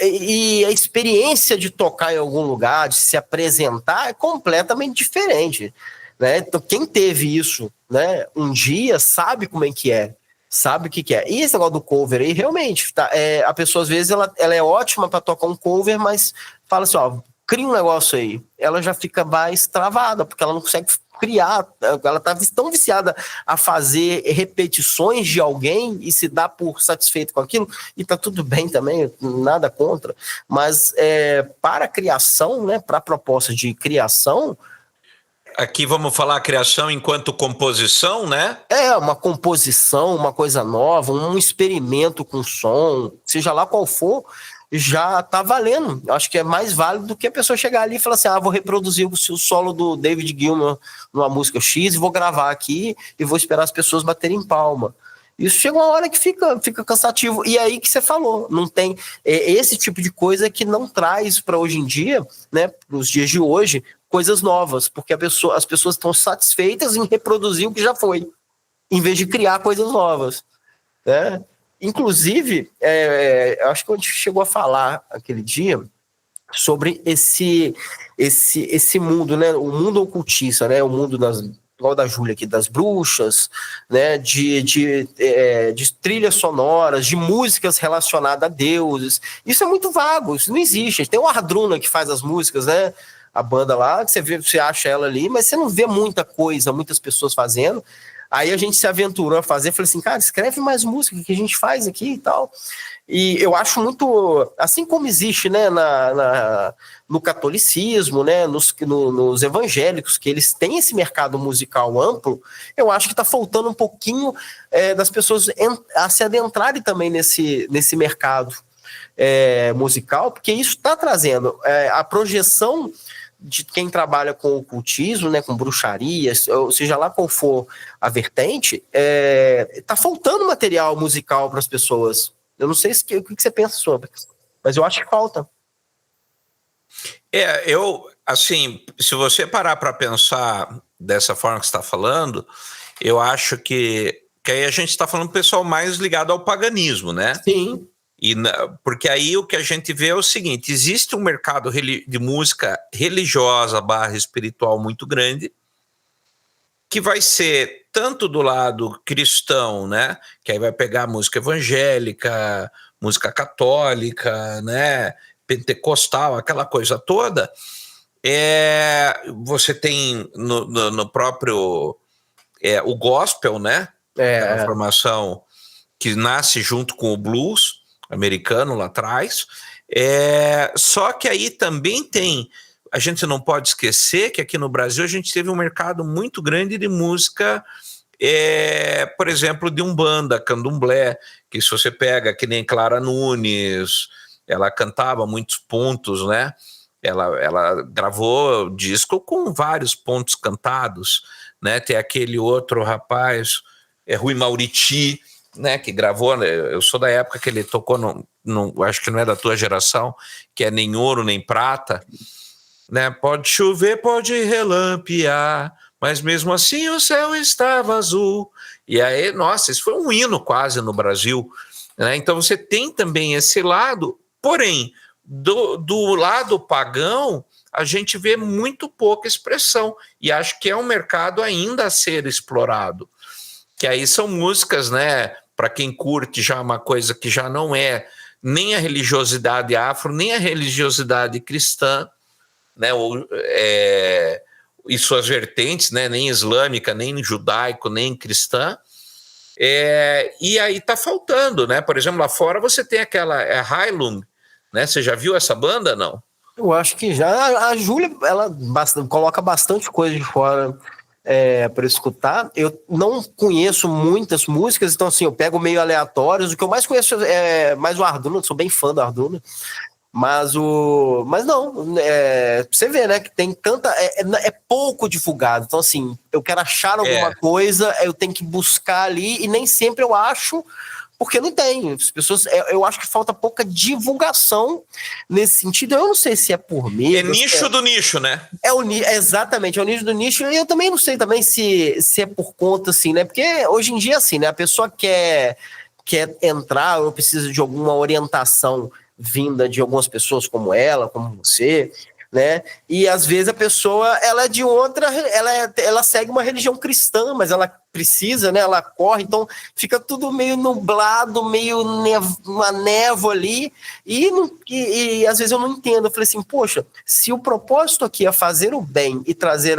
E a experiência de tocar em algum lugar, de se apresentar, é completamente diferente, né? Então, quem teve isso, né, um dia, sabe como é que é. Sabe o que é. E esse negócio do cover aí, realmente, tá, a pessoa, às vezes, ela é ótima para tocar um cover, mas fala assim, cria um negócio aí, ela já fica mais travada, porque ela não consegue criar, ela tá tão viciada a fazer repetições de alguém e se dá por satisfeito com aquilo, e tá tudo bem também, nada contra, mas para a criação, né, para a proposta de criação, aqui vamos falar a criação enquanto composição, né? Uma composição, uma coisa nova, um experimento com som, seja lá qual for, já tá valendo. Acho que é mais válido do que a pessoa chegar ali e falar assim, vou reproduzir o solo do David Gilmour numa música X e vou gravar aqui e vou esperar as pessoas baterem palma. Isso chega uma hora que fica cansativo. E aí que você falou, não tem esse tipo de coisa que não traz para hoje em dia, né, para os dias de hoje, coisas novas, porque as pessoas estão satisfeitas em reproduzir o que já foi, em vez de criar coisas novas, né? Inclusive, acho que a gente chegou a falar aquele dia sobre esse mundo, né? O mundo ocultista, né? O mundo igual da Júlia aqui, das bruxas, né? De trilhas sonoras, de músicas relacionadas a deuses. Isso é muito vago, isso não existe. Tem o Ardruna que faz as músicas, né? A banda lá, que você acha ela ali, mas você não vê muita coisa, muitas pessoas fazendo. Aí a gente se aventurou a fazer, falei assim, cara, escreve mais música que a gente faz aqui e tal. E eu acho muito, assim como existe, né, no catolicismo, né, nos evangélicos, que eles têm esse mercado musical amplo, eu acho que está faltando um pouquinho das pessoas a se adentrarem também nesse mercado musical, porque isso está trazendo a projeção de quem trabalha com ocultismo, né, com bruxaria, ou seja lá qual for a vertente, tá faltando material musical para as pessoas. Eu não sei o que você pensa sobre, mas eu acho que falta. Assim, se você parar para pensar dessa forma que você está falando, eu acho que aí a gente está falando do pessoal mais ligado ao paganismo, né? Sim. Porque aí o que a gente vê é o seguinte, existe um mercado de música religiosa / espiritual muito grande, que vai ser tanto do lado cristão, né, que aí vai pegar música evangélica, música católica, né, pentecostal, aquela coisa toda. Você tem no próprio o gospel, né, a formação que nasce junto com o blues americano lá atrás, só que aí também a gente não pode esquecer que aqui no Brasil a gente teve um mercado muito grande de música, por exemplo, de umbanda, candomblé, que se você pega que nem Clara Nunes, ela cantava muitos pontos, né? Ela gravou disco com vários pontos cantados, né? Tem aquele outro rapaz, Rui Mauriti, né, que gravou, né, eu sou da época que ele tocou, acho que não é da tua geração, que é Nem Ouro Nem Prata, né, pode chover, pode relampear, mas mesmo assim o céu estava azul. E aí, nossa, isso foi um hino quase no Brasil, né? Então você tem também esse lado, porém, do lado pagão, a gente vê muito pouca expressão, e acho que é um mercado ainda a ser explorado, que aí são músicas, né, para quem curte já uma coisa que já não é nem a religiosidade afro, nem a religiosidade cristã, né, e suas vertentes, né, nem islâmica, nem judaico, nem cristã, e aí tá faltando, né, por exemplo, lá fora você tem aquela Heilung, né, você já viu essa banda, não? Eu acho que já, a Júlia, ela coloca bastante coisa de fora para escutar. Eu não conheço muitas músicas, então assim, eu pego meio aleatórios. O que eu mais conheço é mais o Arduna, sou bem fã do Arduna. Mas não, você vê, né, que tem tanta, é pouco divulgado. Então assim, eu quero achar alguma coisa, eu tenho que buscar ali, e nem sempre eu acho, porque não tem. As pessoas, eu acho que falta pouca divulgação nesse sentido. Eu não sei se é por medo. É nicho do nicho, né? Exatamente, é o nicho do nicho. E eu também não sei também se é por conta, assim, né? Porque hoje em dia, assim, né? A pessoa quer entrar, ou precisa de alguma orientação vinda de algumas pessoas como ela, como você, né? E às vezes a pessoa, ela é de outra, ela segue uma religião cristã, mas ela precisa, né? Ela corre, então fica tudo meio nublado, meio uma névoa ali, e às vezes eu não entendo. Eu falei assim, poxa, se o propósito aqui é fazer o bem e trazer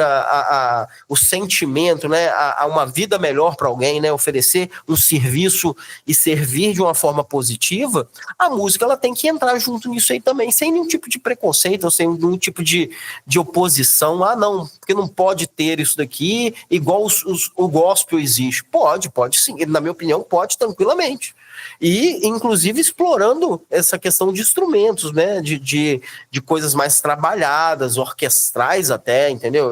o sentimento, né? A uma vida melhor para alguém, né? Oferecer um serviço e servir de uma forma positiva, a música ela tem que entrar junto nisso aí também, sem nenhum tipo de preconceito, ou sem nenhum tipo de oposição. Não, porque não pode ter isso daqui, igual o gospel gospel existe? Pode sim. Na minha opinião, pode tranquilamente. E, inclusive, explorando essa questão de instrumentos, né? De coisas mais trabalhadas, orquestrais até, entendeu?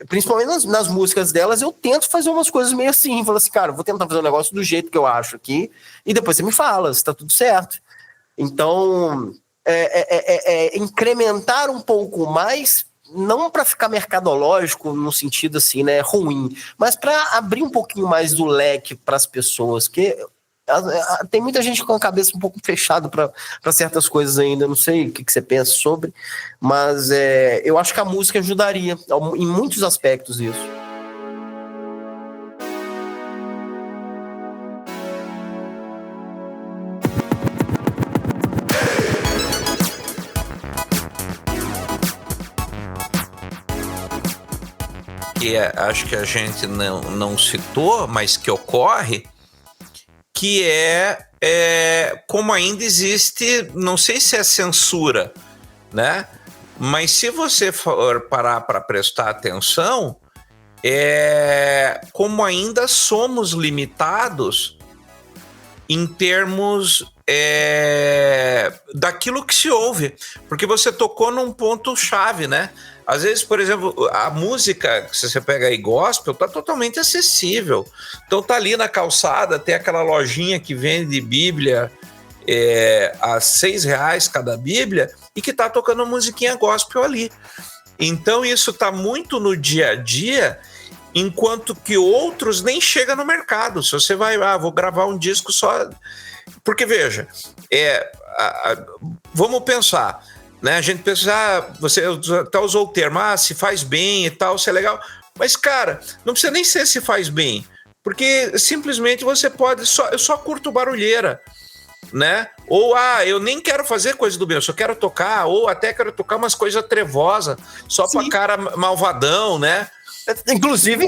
Principalmente nas músicas delas, eu tento fazer umas coisas meio assim. Falo assim, cara, vou tentar fazer um negócio do jeito que eu acho aqui, e depois você me fala se tá tudo certo. Então, incrementar um pouco mais, não para ficar mercadológico no sentido assim, né, ruim, mas para abrir um pouquinho mais do leque para as pessoas, que tem muita gente com a cabeça um pouco fechada para certas coisas ainda. Não sei o que você pensa sobre, mas eu acho que a música ajudaria em muitos aspectos isso. Que acho que a gente não citou, mas que ocorre, que como ainda existe, não sei se é censura, né? Mas se você for parar para prestar atenção, como ainda somos limitados em termos daquilo que se ouve, porque você tocou num ponto-chave, né? Às vezes, por exemplo, a música, se você pega aí gospel, tá totalmente acessível. Então tá ali na calçada, tem aquela lojinha que vende Bíblia a R$6 cada Bíblia e que tá tocando musiquinha gospel ali. Então isso tá muito no dia a dia, enquanto que outros nem chegam no mercado. Se você vai, vou gravar um disco só... Porque, veja, vamos pensar... Né? A gente pensa, você até usou o termo, se faz bem e tal, se é legal. Mas, cara, não precisa nem ser se faz bem, porque simplesmente você pode, eu só curto barulheira, né? Ou, eu nem quero fazer coisa do bem, eu só quero tocar, ou até quero tocar umas coisas trevosas, só pra cara malvadão, né? Inclusive,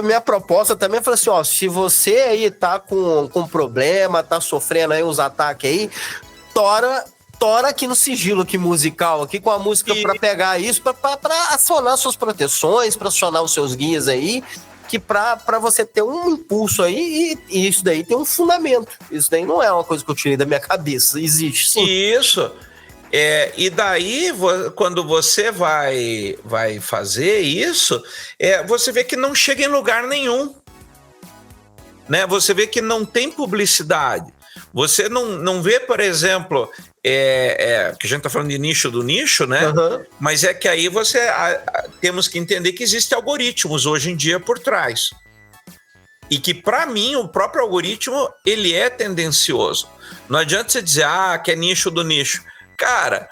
minha proposta também foi assim, se você aí tá com problema, tá sofrendo aí uns ataques aí, tora aqui no sigilo aqui musical, aqui com a música para pegar isso, para acionar suas proteções, para acionar os seus guias aí, que para você ter um impulso aí, e isso daí tem um fundamento. Isso daí não é uma coisa que eu tirei da minha cabeça, existe sim. Isso. E daí, quando você vai fazer isso, você vê que não chega em lugar nenhum. Né? Você vê que não tem publicidade. Você não vê, por exemplo, que a gente está falando de nicho do nicho, né? Uhum. Mas que aí temos que entender que existem algoritmos hoje em dia por trás. E que, para mim, o próprio algoritmo, ele é tendencioso. Não adianta você dizer, que é nicho do nicho. Cara,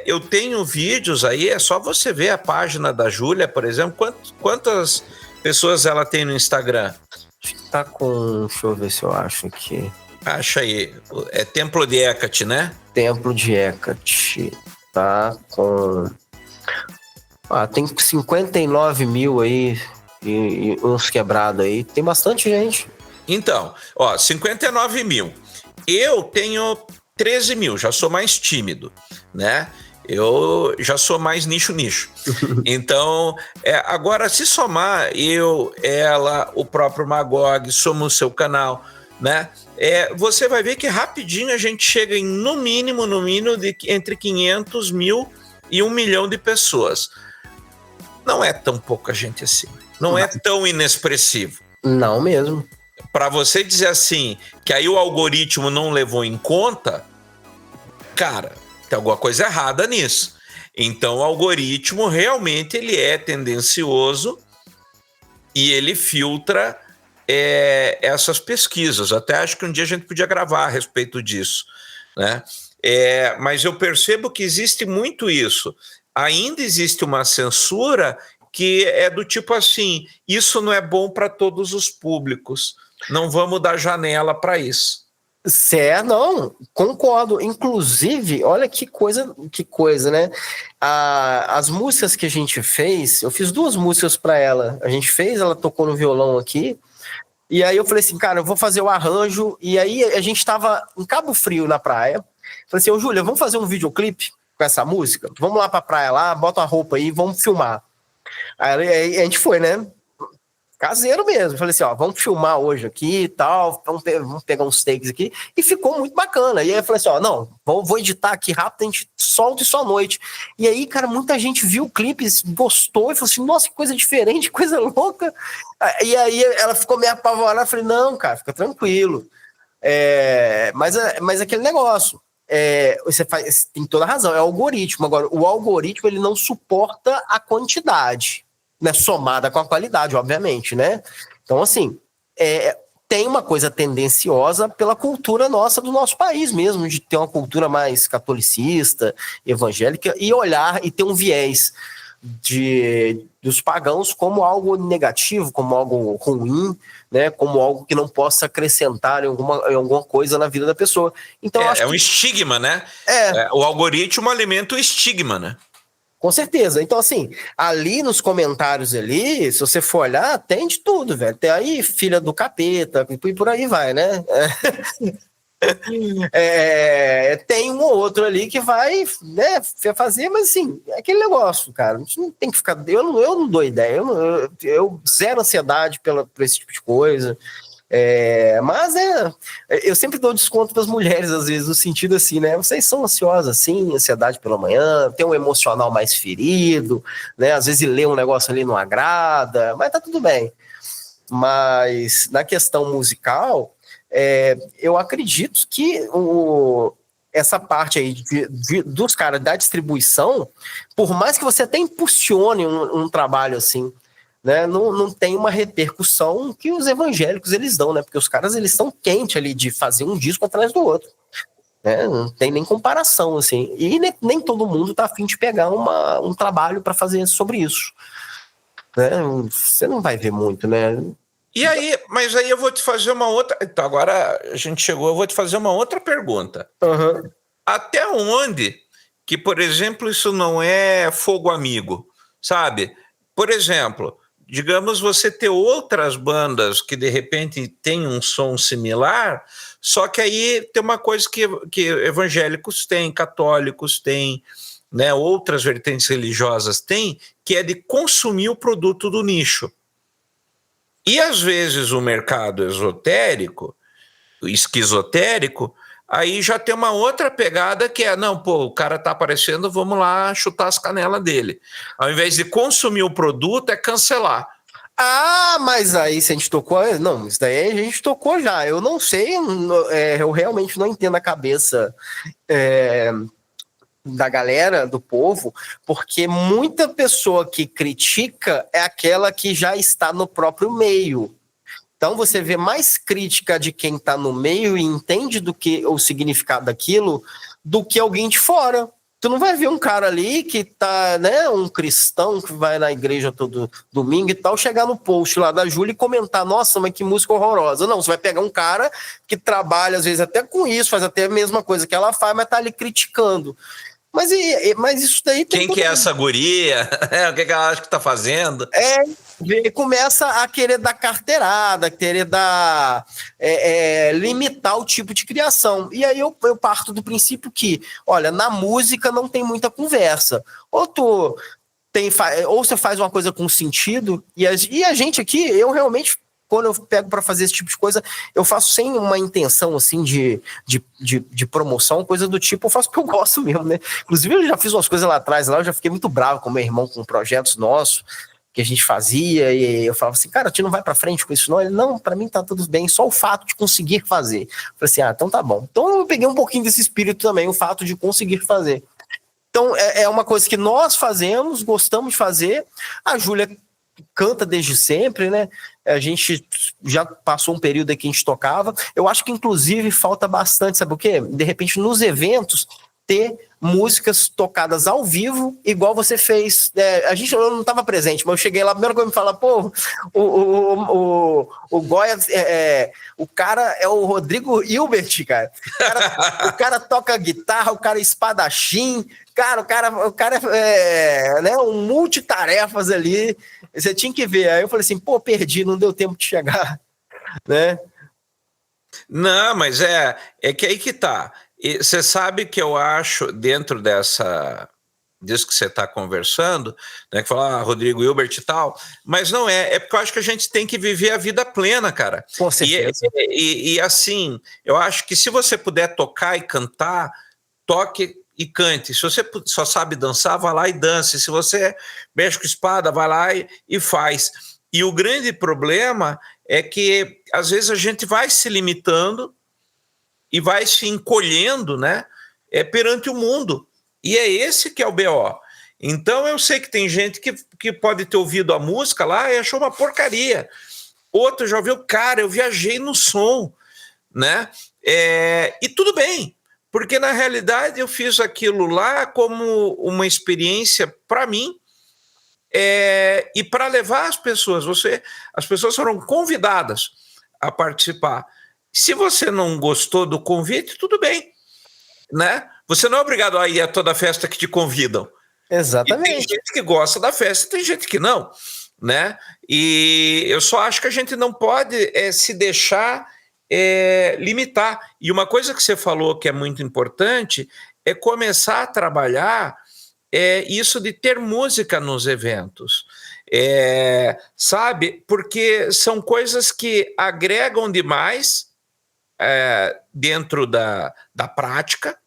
eu tenho vídeos aí, é só você ver a página da Júlia, por exemplo, quantas pessoas ela tem no Instagram? Tá com... Deixa eu ver se eu acho aqui. Acha aí. É Templo de Hecate, né? Templo de Hecate. Tá com... tem 59 mil aí e uns quebrados aí. Tem bastante gente. Então, 59 mil. Eu tenho 13 mil, já sou mais tímido, né? Eu já sou mais nicho. Então, agora, se somar eu, ela, o próprio Magog, somos o seu canal, né? Você vai ver que rapidinho a gente chega em, no mínimo, de entre 500 mil e 1 milhão de pessoas. Não é tão pouca gente assim. Não é tão inexpressivo. Não mesmo. Para você dizer assim, que aí o algoritmo não levou em conta, cara, tem alguma coisa errada nisso. Então, o algoritmo realmente ele é tendencioso e ele filtra essas pesquisas. Até acho que um dia a gente podia gravar a respeito disso, né? Mas eu percebo que existe muito isso. Ainda existe uma censura que é do tipo assim, isso não é bom para todos os públicos. Não vamos dar janela para isso. Não, concordo. Inclusive, olha que coisa, né? As músicas que a gente fez, eu fiz 2 músicas para ela. A gente fez, ela tocou no violão aqui. E aí eu falei assim, cara, eu vou fazer o arranjo. E aí a gente tava em Cabo Frio, na praia. Falei assim, Júlia, vamos fazer um videoclipe com essa música? Vamos lá pra praia lá, bota uma roupa aí, vamos filmar. Aí a gente foi, né? caseiro mesmo. Falei assim, ó, vamos filmar hoje aqui e tal, vamos pegar uns takes aqui, e ficou muito bacana. E aí eu falei assim, ó, não, vou editar aqui rápido, a gente solta isso à noite. E aí, cara, muita gente viu o clipe, gostou, e falou assim, nossa, que coisa diferente, coisa louca. E aí ela ficou meio apavorada, eu falei, não, cara, fica tranquilo. Mas aquele negócio, você tem toda a razão, é algoritmo. Agora, o algoritmo, ele não suporta a quantidade, né, somada com a qualidade, obviamente, né? Então, assim, tem uma coisa tendenciosa pela cultura nossa, do nosso país mesmo, de ter uma cultura mais catolicista, evangélica, e olhar e ter um viés dos pagãos como algo negativo, como algo ruim, né, como algo que não possa acrescentar em alguma coisa na vida da pessoa. Então, acho um estigma, né? É. O algoritmo alimenta o estigma, né? Com certeza. Então, assim, ali nos comentários ali, se você for olhar, tem de tudo, velho. Tem aí filha do capeta, e por aí vai, né? Tem um ou outro ali que vai, né, fazer, mas assim, é aquele negócio, cara. A gente não tem que ficar. Eu não dou ideia. Eu zero ansiedade por esse tipo de coisa. Mas eu sempre dou desconto para as mulheres, às vezes, no sentido assim, né? Vocês são ansiosas, assim, ansiedade pela manhã, tem um emocional mais ferido, né? Às vezes ler um negócio ali não agrada, mas tá tudo bem. Mas na questão musical, eu acredito que essa parte aí dos caras da distribuição, por mais que você até impulsione um trabalho assim, né, não tem uma repercussão que os evangélicos eles dão, né? Porque os caras eles estão quentes ali de fazer um disco atrás do outro, né? Não tem nem comparação assim. E nem todo mundo tá afim de pegar um trabalho para fazer sobre isso, né? Você não vai ver muito, né? E aí, mas aí eu vou te fazer uma outra. Então, agora a gente chegou, eu vou te fazer uma outra pergunta. Uhum. Até onde que, por exemplo, isso não é fogo amigo, sabe? Por exemplo, digamos você ter outras bandas que de repente têm um som similar, só que aí tem uma coisa que evangélicos têm, católicos têm, né, outras vertentes religiosas têm, que é de consumir o produto do nicho. E às vezes o mercado esotérico, esquizotérico, aí já tem uma outra pegada que é, não, pô, o cara tá aparecendo, vamos lá chutar as canelas dele. Ao invés de consumir o produto, é cancelar. Ah, mas aí se a gente tocou... Não, isso daí a gente tocou já. Eu não sei, eu realmente não entendo a cabeça da galera, do povo, porque muita pessoa que critica é aquela que já está no próprio meio. Então você vê mais crítica de quem está no meio e entende do que o significado daquilo do que alguém de fora. Tu não vai ver um cara ali que tá, né, um cristão que vai na igreja todo domingo e tal, chegar no post lá da Júlia e comentar, nossa, mas que música horrorosa. Não, você vai pegar um cara que trabalha às vezes até com isso, faz até a mesma coisa que ela faz, mas tá ali criticando. Mas isso daí tem... Quem que é essa guria? O que ela acha que tá fazendo? Começa a querer dar carteirada, querer dar limitar o tipo de criação. E aí eu parto do princípio que, olha, na música não tem muita conversa. Ou você faz uma coisa com sentido, e a gente aqui, eu realmente, quando eu pego para fazer esse tipo de coisa, eu faço sem uma intenção assim de promoção, coisa do tipo, eu faço porque eu gosto mesmo, né? Inclusive, eu já fiz umas coisas lá atrás, eu já fiquei muito bravo com meu irmão, com projetos nossos que a gente fazia, e eu falava assim, cara, a gente não vai pra frente com isso não? Ele, não, pra mim tá tudo bem, só o fato de conseguir fazer. Eu falei assim, então tá bom. Então eu peguei um pouquinho desse espírito também, o fato de conseguir fazer. Então é uma coisa que nós fazemos, gostamos de fazer, a Júlia canta desde sempre, né? A gente já passou um período aí que a gente tocava, eu acho que inclusive falta bastante, sabe o quê? De repente nos eventos ter músicas tocadas ao vivo, igual você fez. Eu não estava presente, mas eu cheguei lá, a primeira coisa me fala, pô, o Goya, o cara é o Rodrigo Hilbert, cara. O cara toca guitarra, o cara é espadachim, cara, o cara é né, um multitarefas ali, você tinha que ver. Aí eu falei assim, pô, perdi, não deu tempo de chegar, né? Não, mas é que aí que tá. Você sabe que eu acho, dentro dessa disso que você está conversando, né, que fala Rodrigo Hilbert e tal, mas não é porque eu acho que a gente tem que viver a vida plena, cara. Com certeza. E assim, eu acho que se você puder tocar e cantar, toque e cante. Se você só sabe dançar, vá lá e dance. Se você mexe com espada, vai lá e faz. E o grande problema é que às vezes a gente vai se limitando e vai se encolhendo, né, perante o mundo. E é esse que é o BO. Então eu sei que tem gente que pode ter ouvido a música lá e achou uma porcaria. Outro já ouviu, cara, eu viajei no som, né? E tudo bem, porque na realidade eu fiz aquilo lá como uma experiência para mim e para levar as pessoas. As pessoas foram convidadas a participar. Se você não gostou do convite, tudo bem, né? Você não é obrigado a ir a toda festa que te convidam. Exatamente. E tem gente que gosta da festa, tem gente que não, né? E eu só acho que a gente não pode se deixar limitar. E uma coisa que você falou que é muito importante é começar a trabalhar isso de ter música nos eventos. Sabe? Porque são coisas que agregam demais dentro da prática,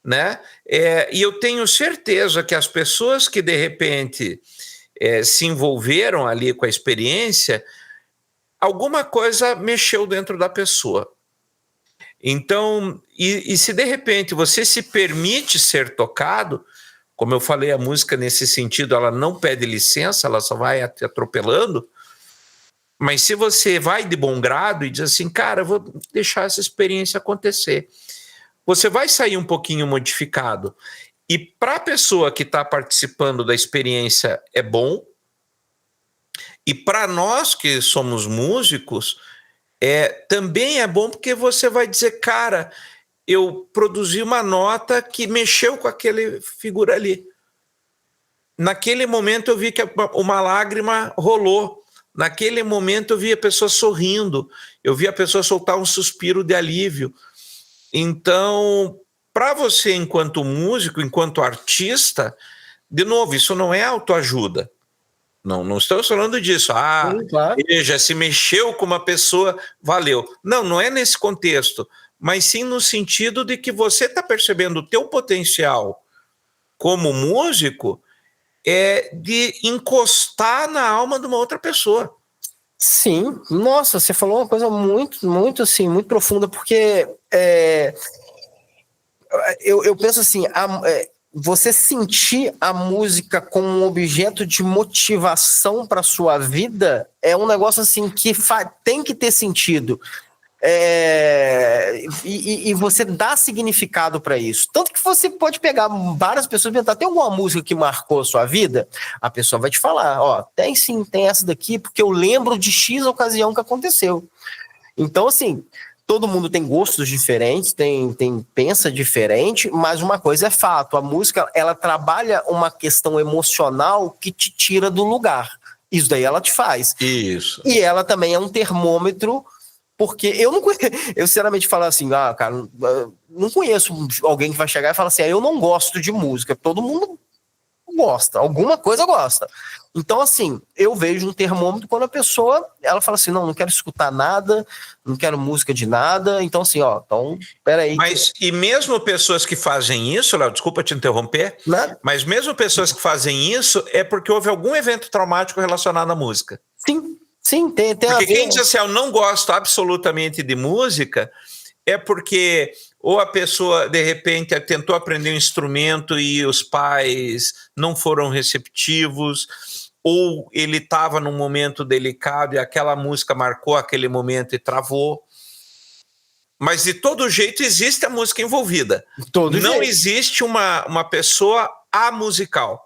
né? E eu tenho certeza que as pessoas que de repente se envolveram ali com a experiência, alguma coisa mexeu dentro da pessoa. Então, e se de repente você se permite ser tocado, como eu falei, a música nesse sentido, ela não pede licença, ela só vai te atropelando. Mas se você vai de bom grado e diz assim, cara, eu vou deixar essa experiência acontecer, você vai sair um pouquinho modificado. E para a pessoa que está participando da experiência é bom, e para nós que somos músicos, também é bom, porque você vai dizer, cara, eu produzi uma nota que mexeu com aquele figura ali. Naquele momento eu vi que uma lágrima rolou. Naquele momento eu vi a pessoa sorrindo, eu vi a pessoa soltar um suspiro de alívio. Então, para você, enquanto músico, enquanto artista, de novo, isso não é autoajuda. Não estamos falando disso. Sim, claro. Já se mexeu com uma pessoa, valeu. Não é nesse contexto, mas sim no sentido de que você está percebendo o teu potencial como músico de encostar na alma de uma outra pessoa. Sim, nossa, você falou uma coisa muito, muito assim, muito profunda, porque eu penso assim, você sentir a música como um objeto de motivação para sua vida é um negócio assim que tem que ter sentido. E você dá significado para isso. Tanto que você pode pegar várias pessoas e perguntar, tem alguma música que marcou a sua vida? A pessoa vai te falar, ó, tem sim, tem essa daqui, porque eu lembro de X ocasião que aconteceu. Então, assim, todo mundo tem gostos diferentes, pensa diferente, mas uma coisa é fato, a música, ela trabalha uma questão emocional que te tira do lugar. Isso daí ela te faz. Isso. E ela também é um termômetro. Porque eu não conheço, eu sinceramente falo assim, cara, não conheço alguém que vai chegar e falar assim, eu não gosto de música. Todo mundo gosta, alguma coisa gosta. Então, assim, eu vejo um termômetro quando a pessoa, ela fala assim, não quero escutar nada, não quero música de nada. Então, assim, então, peraí. Mas, e mesmo pessoas que fazem isso, Léo, desculpa te interromper, mas mesmo pessoas que fazem isso é porque houve algum evento traumático relacionado à música. Sim, tem porque a ver. Quem diz assim, eu não gosto absolutamente de música, é porque ou a pessoa, de repente, tentou aprender um instrumento e os pais não foram receptivos, ou ele estava num momento delicado e aquela música marcou aquele momento e travou. Mas, de todo jeito, existe a música envolvida. Não existe uma pessoa amusical.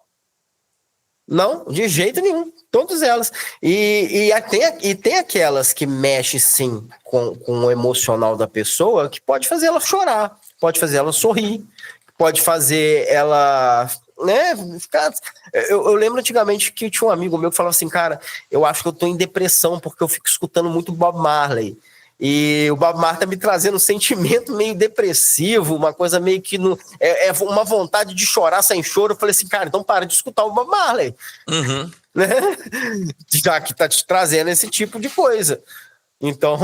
Não, de jeito nenhum. Todas elas. E tem aquelas que mexem, sim, com o emocional da pessoa, que pode fazer ela chorar, pode fazer ela sorrir, pode fazer ela, né, ficar... Eu lembro antigamente que tinha um amigo meu que falava assim, cara, eu acho que eu tô em depressão porque eu fico escutando muito Bob Marley. E o Bob Marley tá me trazendo um sentimento meio depressivo, uma coisa meio que não, é uma vontade de chorar sem choro. Eu falei assim, cara, então para de escutar o Bob Marley, né? Já que tá te trazendo esse tipo de coisa. Então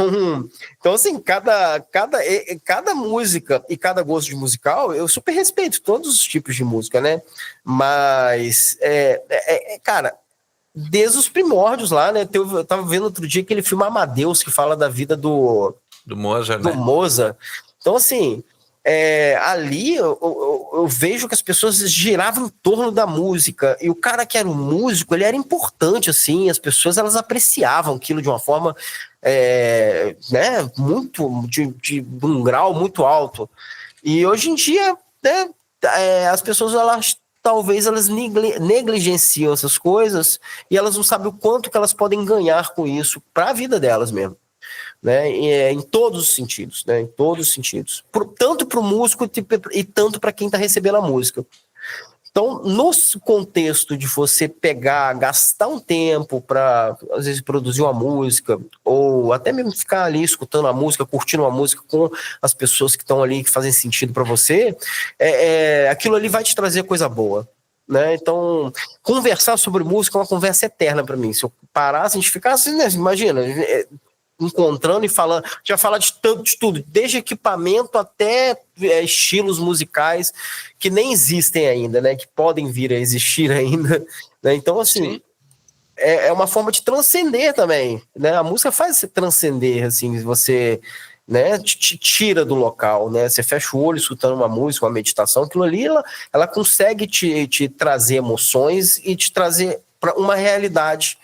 assim, cada música e cada gosto de musical, eu super respeito todos os tipos de música, né? Mas, cara, desde os primórdios lá, né? Eu tava vendo outro dia aquele filme Amadeus, que fala da vida do Mozart, do né? Mozart. Então, assim, ali eu vejo que as pessoas giravam em torno da música, e o cara que era um músico, ele era importante, assim, as pessoas, elas apreciavam aquilo de uma forma, né, muito, de um grau muito alto. E hoje em dia, né, as pessoas, talvez elas negligenciam essas coisas, e elas não sabem o quanto que elas podem ganhar com isso para a vida delas mesmo, né? Em todos os sentidos, né? Em todos os sentidos. Tanto para o músico e tanto para quem está recebendo a música. Então, no contexto de você pegar, gastar um tempo para, às vezes, produzir uma música, ou até mesmo ficar ali escutando a música, curtindo a música com as pessoas que estão ali, que fazem sentido para você, aquilo ali vai te trazer coisa boa, né? Então, conversar sobre música é uma conversa eterna para mim. Se eu parasse, a gente ficasse, né? Imagina, encontrando e falando, já fala de tudo, desde equipamento até estilos musicais que nem existem ainda, né? Que podem vir a existir ainda, né? Então, assim, é uma forma de transcender também, né? A música faz você transcender, assim, você, né, te tira do local, né? Você fecha o olho escutando uma música, uma meditação, aquilo ali, ela consegue te trazer emoções e te trazer para uma realidade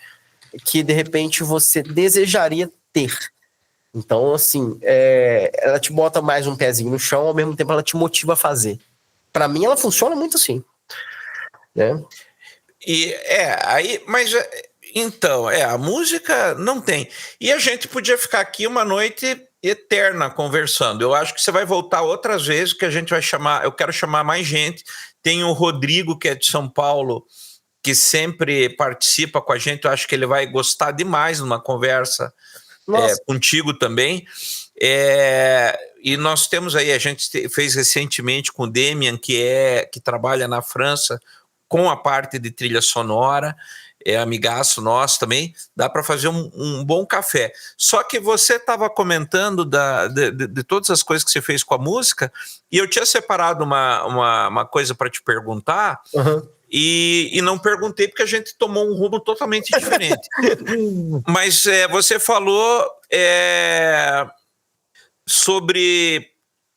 que, de repente, você desejaria ter. Então, assim, ela te bota mais um pezinho no chão, ao mesmo tempo ela te motiva a fazer. Para mim, ela funciona muito assim, né? Então, a música não tem. E a gente podia ficar aqui uma noite eterna conversando. Eu acho que você vai voltar outras vezes, que a gente vai chamar, eu quero chamar mais gente. Tem o Rodrigo, que é de São Paulo, que sempre participa com a gente. Eu acho que ele vai gostar demais numa conversa contigo também. E nós temos aí, a gente fez recentemente com o Demian, que trabalha na França com a parte de trilha sonora, amigaço nosso também, dá para fazer um bom café. Só que você estava comentando de todas as coisas que você fez com a música, e eu tinha separado uma coisa para te perguntar, e não perguntei porque a gente tomou um rumo totalmente diferente. Mas você falou sobre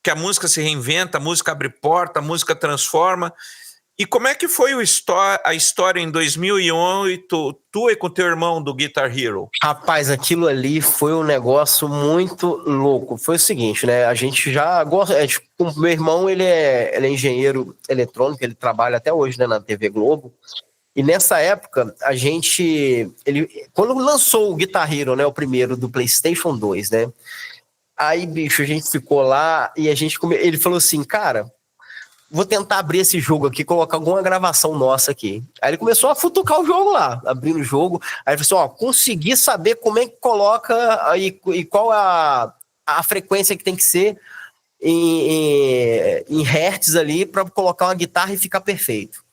que a música se reinventa, a música abre porta, a música transforma. E como é que foi a história em 2008, tu e com teu irmão do Guitar Hero? Rapaz, aquilo ali foi um negócio muito louco. Foi o seguinte, né? A gente já gosta. O meu irmão, ele é engenheiro eletrônico, ele trabalha até hoje, né, na TV Globo. E nessa época, quando lançou o Guitar Hero, né, o primeiro do PlayStation 2, né? Aí, bicho, a gente ficou lá e ele falou assim, cara, vou tentar abrir esse jogo aqui, colocar alguma gravação nossa aqui. Aí ele começou a futucar o jogo lá, abrindo o jogo. Aí ele falou assim, consegui saber como é que coloca e qual a frequência que tem que ser em hertz ali para colocar uma guitarra e ficar perfeito.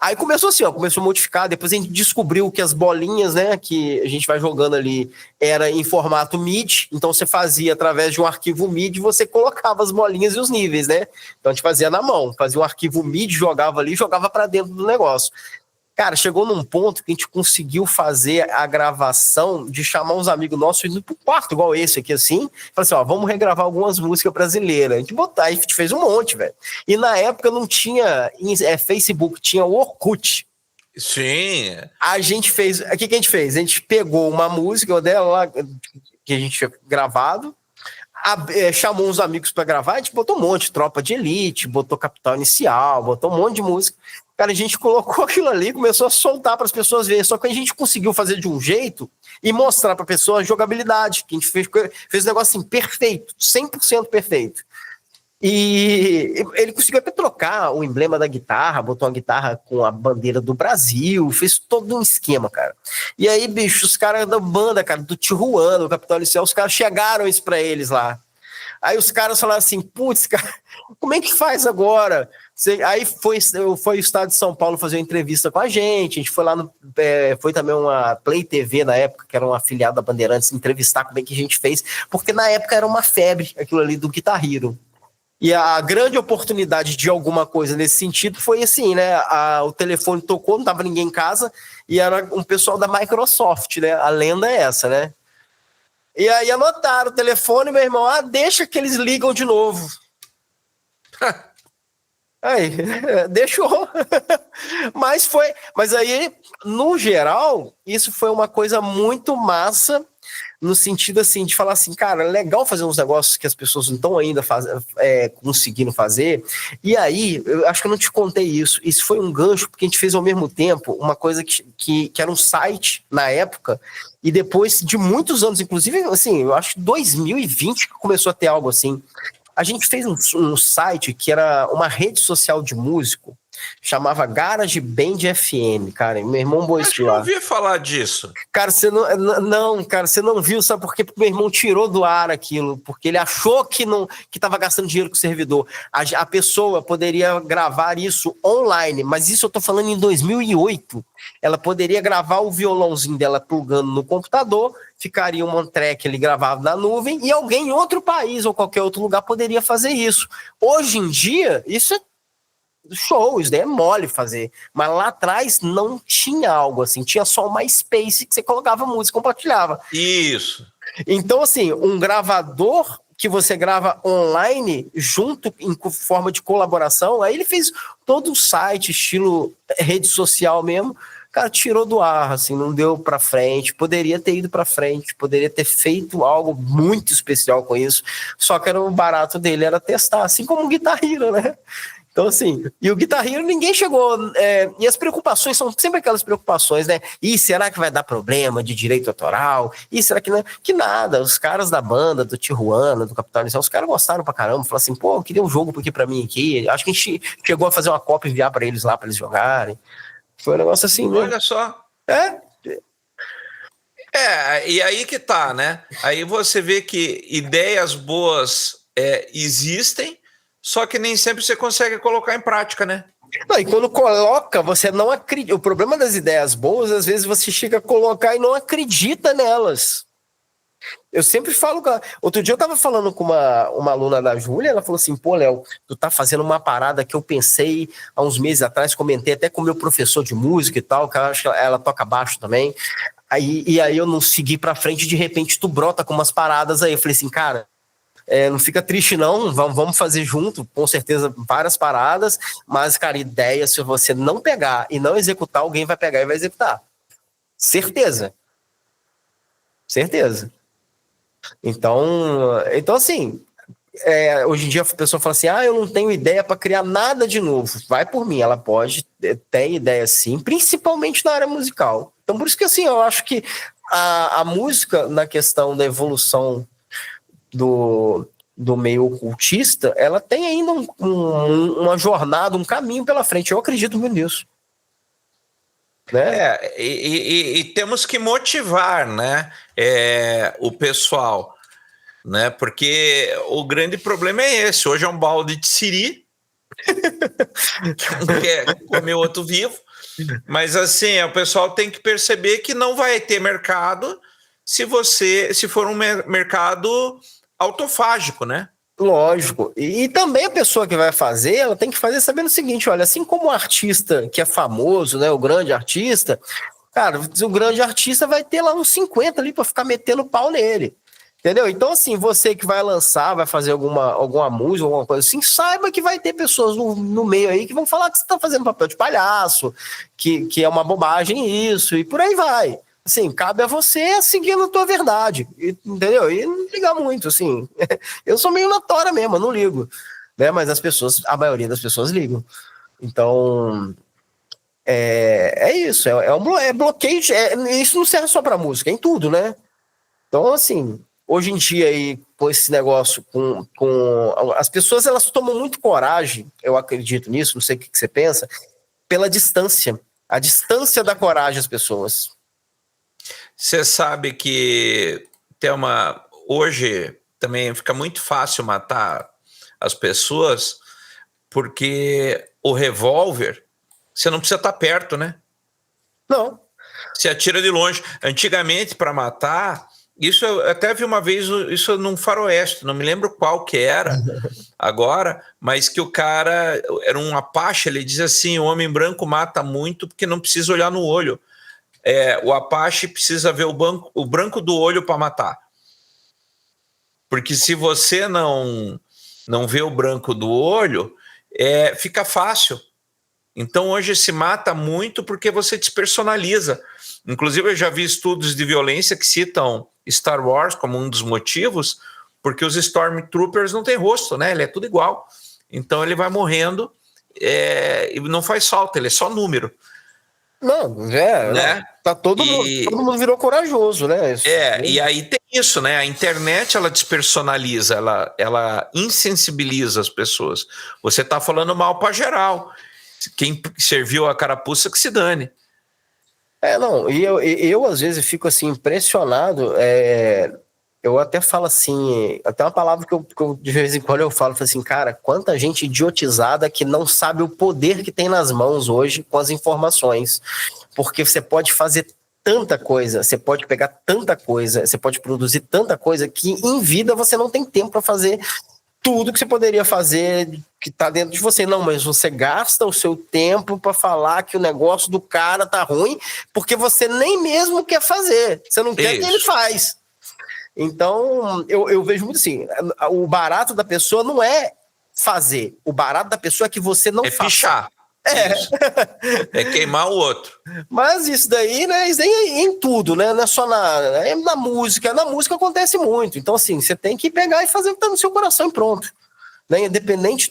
Aí começou assim, começou a modificar, depois a gente descobriu que as bolinhas, né, que a gente vai jogando ali, era em formato MIDI, então você fazia através de um arquivo MIDI, você colocava as bolinhas e os níveis, né? Então a gente fazia na mão, fazia um arquivo MIDI, jogava ali, jogava para dentro do negócio. Cara, chegou num ponto que a gente conseguiu fazer a gravação de chamar uns amigos nossos indo pro quarto, igual esse aqui, assim. Falei assim, vamos regravar algumas músicas brasileiras. A gente a gente fez um monte, velho. E na época não tinha Facebook, tinha o Orkut. Sim. A gente fez... O que a gente fez? A gente pegou uma música dela lá, que a gente tinha gravado, chamou uns amigos para gravar, a gente botou um monte, Tropa de Elite, botou Capital Inicial, botou um monte de música. Cara, a gente colocou aquilo ali, começou a soltar para as pessoas verem, só que a gente conseguiu fazer de um jeito e mostrar para a pessoa a jogabilidade, que a gente fez um negócio assim, perfeito, 100% perfeito. E ele conseguiu até trocar o emblema da guitarra, botou uma guitarra com a bandeira do Brasil, fez todo um esquema, cara. E aí, bicho, os caras da banda, cara, do Tijuana, do Capitão Inicial, os caras chegaram isso pra eles lá. Aí os caras falaram assim, putz, cara, como é que faz agora? Aí foi o Estado de São Paulo fazer uma entrevista com a gente foi lá foi também uma Play TV na época, que era uma afiliada da Bandeirantes, entrevistar como é que a gente fez, porque na época era uma febre aquilo ali do Guitar Hero. E a grande oportunidade de alguma coisa nesse sentido foi assim, né? O telefone tocou, não tava ninguém em casa, e era um pessoal da Microsoft, né? A lenda é essa, né? E aí anotaram o telefone, meu irmão, deixa que eles ligam de novo. Aí, deixou. Mas aí, no geral, isso foi uma coisa muito massa, no sentido assim, de falar assim, cara, é legal fazer uns negócios que as pessoas não estão ainda conseguindo fazer. E aí, eu acho que eu não te contei isso. Isso foi um gancho, porque a gente fez ao mesmo tempo uma coisa que era um site na época, e depois de muitos anos, inclusive, assim, eu acho que 2020 que começou a ter algo assim. A gente fez um site que era uma rede social de músico, chamava GarageBand FM, cara. Meu irmão botou Acho que eu lá. ouvi falar disso. Cara, você não viu, sabe por quê? Porque meu irmão tirou do ar aquilo, porque ele achou que estava gastando dinheiro com o servidor. A pessoa poderia gravar isso online, mas isso eu tô falando em 2008. Ela poderia gravar o violãozinho dela plugando no computador, ficaria uma track ali gravado na nuvem, e alguém em outro país ou qualquer outro lugar poderia fazer isso. Hoje em dia, isso é show, isso daí é mole fazer. Mas lá atrás não tinha algo assim, tinha só uma space que você colocava música e compartilhava. Isso. Então, assim, um gravador que você grava online, junto em forma de colaboração, aí ele fez todo o site, estilo rede social mesmo, cara, tirou do ar, assim, não deu pra frente, poderia ter ido pra frente, poderia ter feito algo muito especial com isso, só que era o barato dele, era testar, assim como o Guitar Hero, né? Então, assim, e o Guitar Hero ninguém chegou. E as preocupações são sempre aquelas preocupações, né? E será que vai dar problema de direito autoral? E será que não? Que nada. Os caras da banda, do Tijuana, do Capital Inicial, os caras gostaram pra caramba. Falaram assim, pô, eu queria um jogo aqui pra mim aqui. Acho que a gente chegou a fazer uma cópia e enviar pra eles lá, pra eles jogarem. Foi um negócio assim, né? Olha só. E aí que tá, né? Aí você vê que ideias boas existem, só que nem sempre você consegue colocar em prática, né? Não, e quando coloca, você não acredita. O problema das ideias boas, às vezes você chega a colocar e não acredita nelas. Eu sempre falo. Outro dia eu tava falando com uma aluna da Júlia, ela falou assim: pô, Léo, tu tá fazendo uma parada que eu pensei há uns meses atrás, comentei até com o meu professor de música e tal, que eu acho que ela toca baixo também. E aí eu não segui pra frente, de repente tu brota com umas paradas aí. Eu falei assim, cara. Não fica triste não, vamos fazer junto, com certeza várias paradas, mas, cara, ideia, se você não pegar e não executar, alguém vai pegar e vai executar. Certeza. Então assim, hoje em dia a pessoa fala assim, eu não tenho ideia para criar nada de novo. Vai por mim, ela pode ter ideia sim, principalmente na área musical. Então por isso que assim, eu acho que a música, na questão da evolução do meio ocultista, ela tem ainda uma jornada, um caminho pela frente. Eu acredito muito nisso. Né? E temos que motivar, né, o pessoal, né? Porque o grande problema é esse. Hoje é um balde de siri, um quer comer o outro vivo, mas assim, o pessoal tem que perceber que não vai ter mercado se for um mercado autofágico, né? Lógico. E também a pessoa que vai fazer, ela tem que fazer sabendo o seguinte, olha, assim como o artista que é famoso, né, o grande artista, cara, o grande artista vai ter lá uns 50 ali para ficar metendo pau nele. Entendeu? Então, assim, você que vai lançar, vai fazer alguma música, alguma coisa assim, saiba que vai ter pessoas no meio aí que vão falar que você tá fazendo papel de palhaço, que é uma bobagem isso, e por aí vai. Assim, cabe a você seguir a tua verdade, entendeu? E não ligar muito, assim. Eu sou meio notória mesmo, eu não ligo. Né? Mas a maioria das pessoas ligam. Então, isso. É bloqueio. Isso não serve só pra música, é em tudo, né? Então, assim, hoje em dia aí, com esse negócio, com as pessoas, elas tomam muito coragem, eu acredito nisso, não sei o que você pensa, pela distância. A distância da coragem às pessoas. Você sabe que hoje também fica muito fácil matar as pessoas, porque o revólver, você não precisa estar perto, né? Não. Você atira de longe. Antigamente, para matar, isso eu até vi uma vez, isso num faroeste, não me lembro qual que era agora, mas que o cara era um Apache, ele diz assim: o homem branco mata muito porque não precisa olhar no olho. O Apache precisa ver o branco do olho para matar. Porque se você não vê o branco do olho, fica fácil. Então hoje se mata muito porque você despersonaliza. Inclusive eu já vi estudos de violência que citam Star Wars como um dos motivos, porque os Stormtroopers não têm rosto, né? Ele é tudo igual. Então ele vai morrendo e não faz falta, ele é só número. Não, né? Não. Tá todo mundo virou corajoso, né? E aí tem isso, né? A internet, ela despersonaliza, ela insensibiliza as pessoas. Você tá falando mal para geral. Quem serviu a carapuça que se dane. Não, e eu às vezes fico assim impressionado, eu até falo assim, até uma palavra que eu de vez em quando eu falo assim, cara, quanta gente idiotizada que não sabe o poder que tem nas mãos hoje com as informações, porque você pode fazer tanta coisa, você pode pegar tanta coisa, você pode produzir tanta coisa que em vida você não tem tempo para fazer tudo que você poderia fazer que tá dentro de você. Não, mas você gasta o seu tempo para falar que o negócio do cara tá ruim, porque você nem mesmo quer fazer. Você não quer que ele faz. Então, eu vejo muito assim, o barato da pessoa não é fazer. O barato da pessoa é que você não faça. Pichar. É queimar o outro. Mas isso daí, né? Isso daí é em tudo, né? Não é só na música. Na música acontece muito. Então, assim, você tem que pegar e fazer o que tá no seu coração e pronto. Né? Independente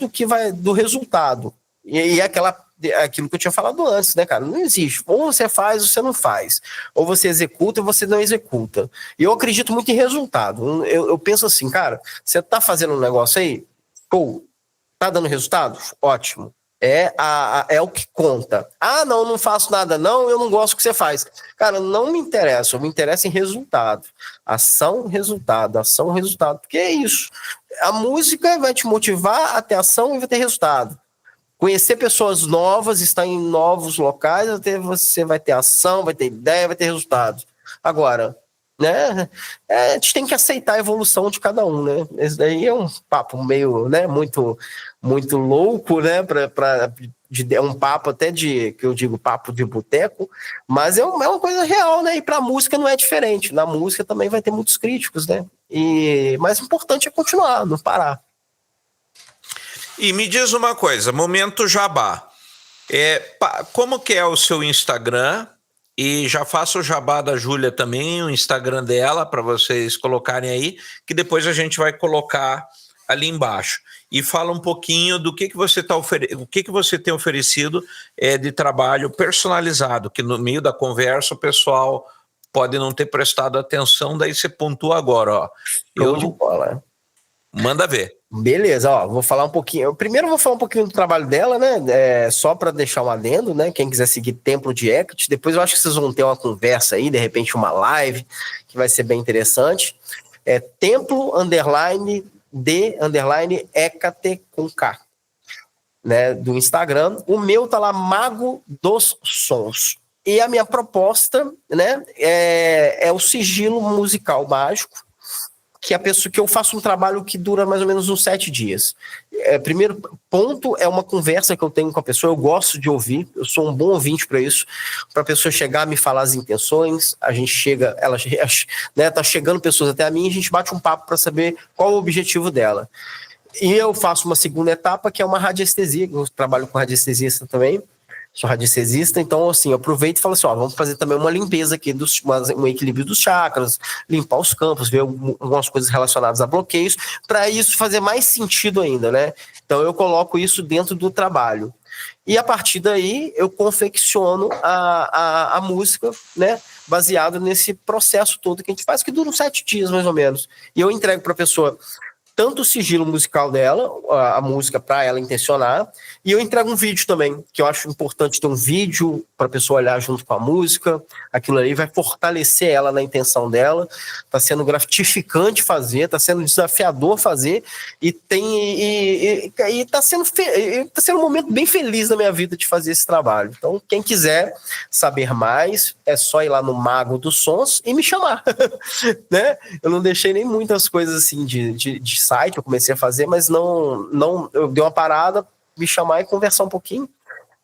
do resultado. E aquilo que eu tinha falado antes, né, cara? Não existe. Ou você faz ou você não faz. Ou você executa ou você não executa. E eu acredito muito em resultado. Eu penso assim, cara, você tá fazendo um negócio aí, pô, tá dando resultado? Ótimo. É o que conta. Ah, não faço nada, não, eu não gosto do que você faz. Cara, não me interessa, eu me interesso em resultado. Ação, resultado, porque é isso. A música vai te motivar a ter ação e vai ter resultado. Conhecer pessoas novas, estar em novos locais, até você vai ter ação, vai ter ideia, vai ter resultado. Agora, né, a gente tem que aceitar a evolução de cada um, né? Esse daí é um papo meio, né, muito louco, né, é um papo até que eu digo papo de boteco, mas é uma coisa real, né? E para a música não é diferente. Na música também vai ter muitos críticos, né? Mas o importante é continuar, não parar. E me diz uma coisa, momento jabá. Como que é o seu Instagram? E já faço o jabá da Júlia também, o Instagram dela, para vocês colocarem aí, que depois a gente vai colocar ali embaixo. E fala um pouquinho do que você tá o que você tem oferecido de trabalho personalizado, que no meio da conversa o pessoal pode não ter prestado atenção, daí você pontua agora, ó. Manda ver. Beleza, ó, vou falar um pouquinho. Primeiro eu vou falar um pouquinho do trabalho dela, né? Só para deixar um adendo, né? Quem quiser seguir Templo de Hecate, depois eu acho que vocês vão ter uma conversa aí, de repente uma live, que vai ser bem interessante. Templo _de Hecate com K, né? Do Instagram. O meu tá lá, Mago dos Sons. E a minha proposta, né? É o sigilo musical mágico. Que eu faço um trabalho que dura mais ou menos uns 7 dias. Primeiro ponto é uma conversa que eu tenho com a pessoa, eu gosto de ouvir, eu sou um bom ouvinte para isso, para a pessoa chegar, me falar as intenções, a gente chega, ela, né, tá chegando pessoas até a mim, a gente bate um papo para saber qual o objetivo dela. E eu faço uma segunda etapa, que é uma radiestesia, eu trabalho com radiestesista também, sou radiestesista, então assim, eu aproveito e falo assim, vamos fazer também uma limpeza aqui, um equilíbrio dos chakras, limpar os campos, ver algumas coisas relacionadas a bloqueios, para isso fazer mais sentido ainda, né? Então eu coloco isso dentro do trabalho. e a partir daí eu confecciono a música, né, baseado nesse processo todo que a gente faz, que dura uns 7 dias mais ou menos. E eu entrego para a pessoa tanto o sigilo musical dela, a música para ela intencionar, e eu entrego um vídeo também, que eu acho importante ter um vídeo para a pessoa olhar junto com a música. Aquilo ali vai fortalecer ela na intenção dela. Está sendo gratificante fazer, está sendo desafiador fazer, e está sendo um momento bem feliz na minha vida de fazer esse trabalho. Então, quem quiser saber mais, é só ir lá no Mago dos Sons e me chamar. Né? Eu não deixei nem muitas coisas assim de site, eu comecei a fazer, mas não eu dei uma parada, me chamar e conversar um pouquinho,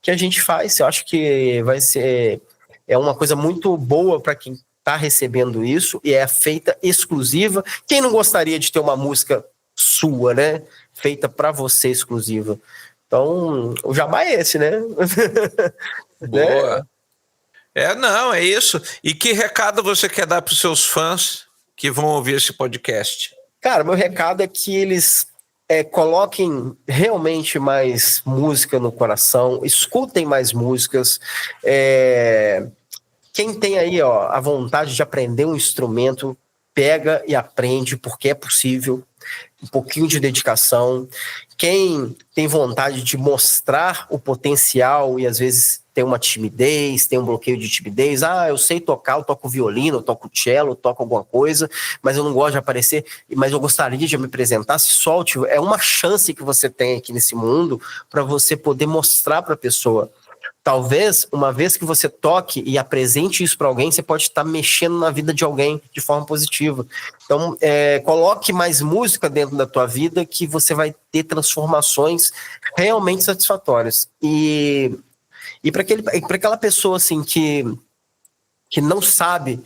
que a gente faz. Eu acho que vai ser uma coisa muito boa para quem está recebendo isso, e é feita exclusiva. Quem não gostaria de ter uma música sua, né? Feita para você, exclusiva. Então, o jabá é esse, né? Boa. Não, é isso. E que recado você quer dar para os seus fãs que vão ouvir esse podcast? Cara, meu recado é que eles coloquem realmente mais música no coração, escutem mais músicas. Quem tem aí a vontade de aprender um instrumento, pega e aprende, porque é possível. Um pouquinho de dedicação. Quem tem vontade de mostrar o potencial e às vezes tem uma timidez, tem um bloqueio de timidez, eu sei tocar, eu toco violino, eu toco cello, eu toco alguma coisa, mas eu não gosto de aparecer, mas eu gostaria de me apresentar, se solte. É uma chance que você tem aqui nesse mundo para você poder mostrar para a pessoa. Talvez, uma vez que você toque e apresente isso para alguém, você pode estar mexendo na vida de alguém de forma positiva. Então, coloque mais música dentro da tua vida, que você vai ter transformações realmente satisfatórias. E para aquela pessoa assim, que não sabe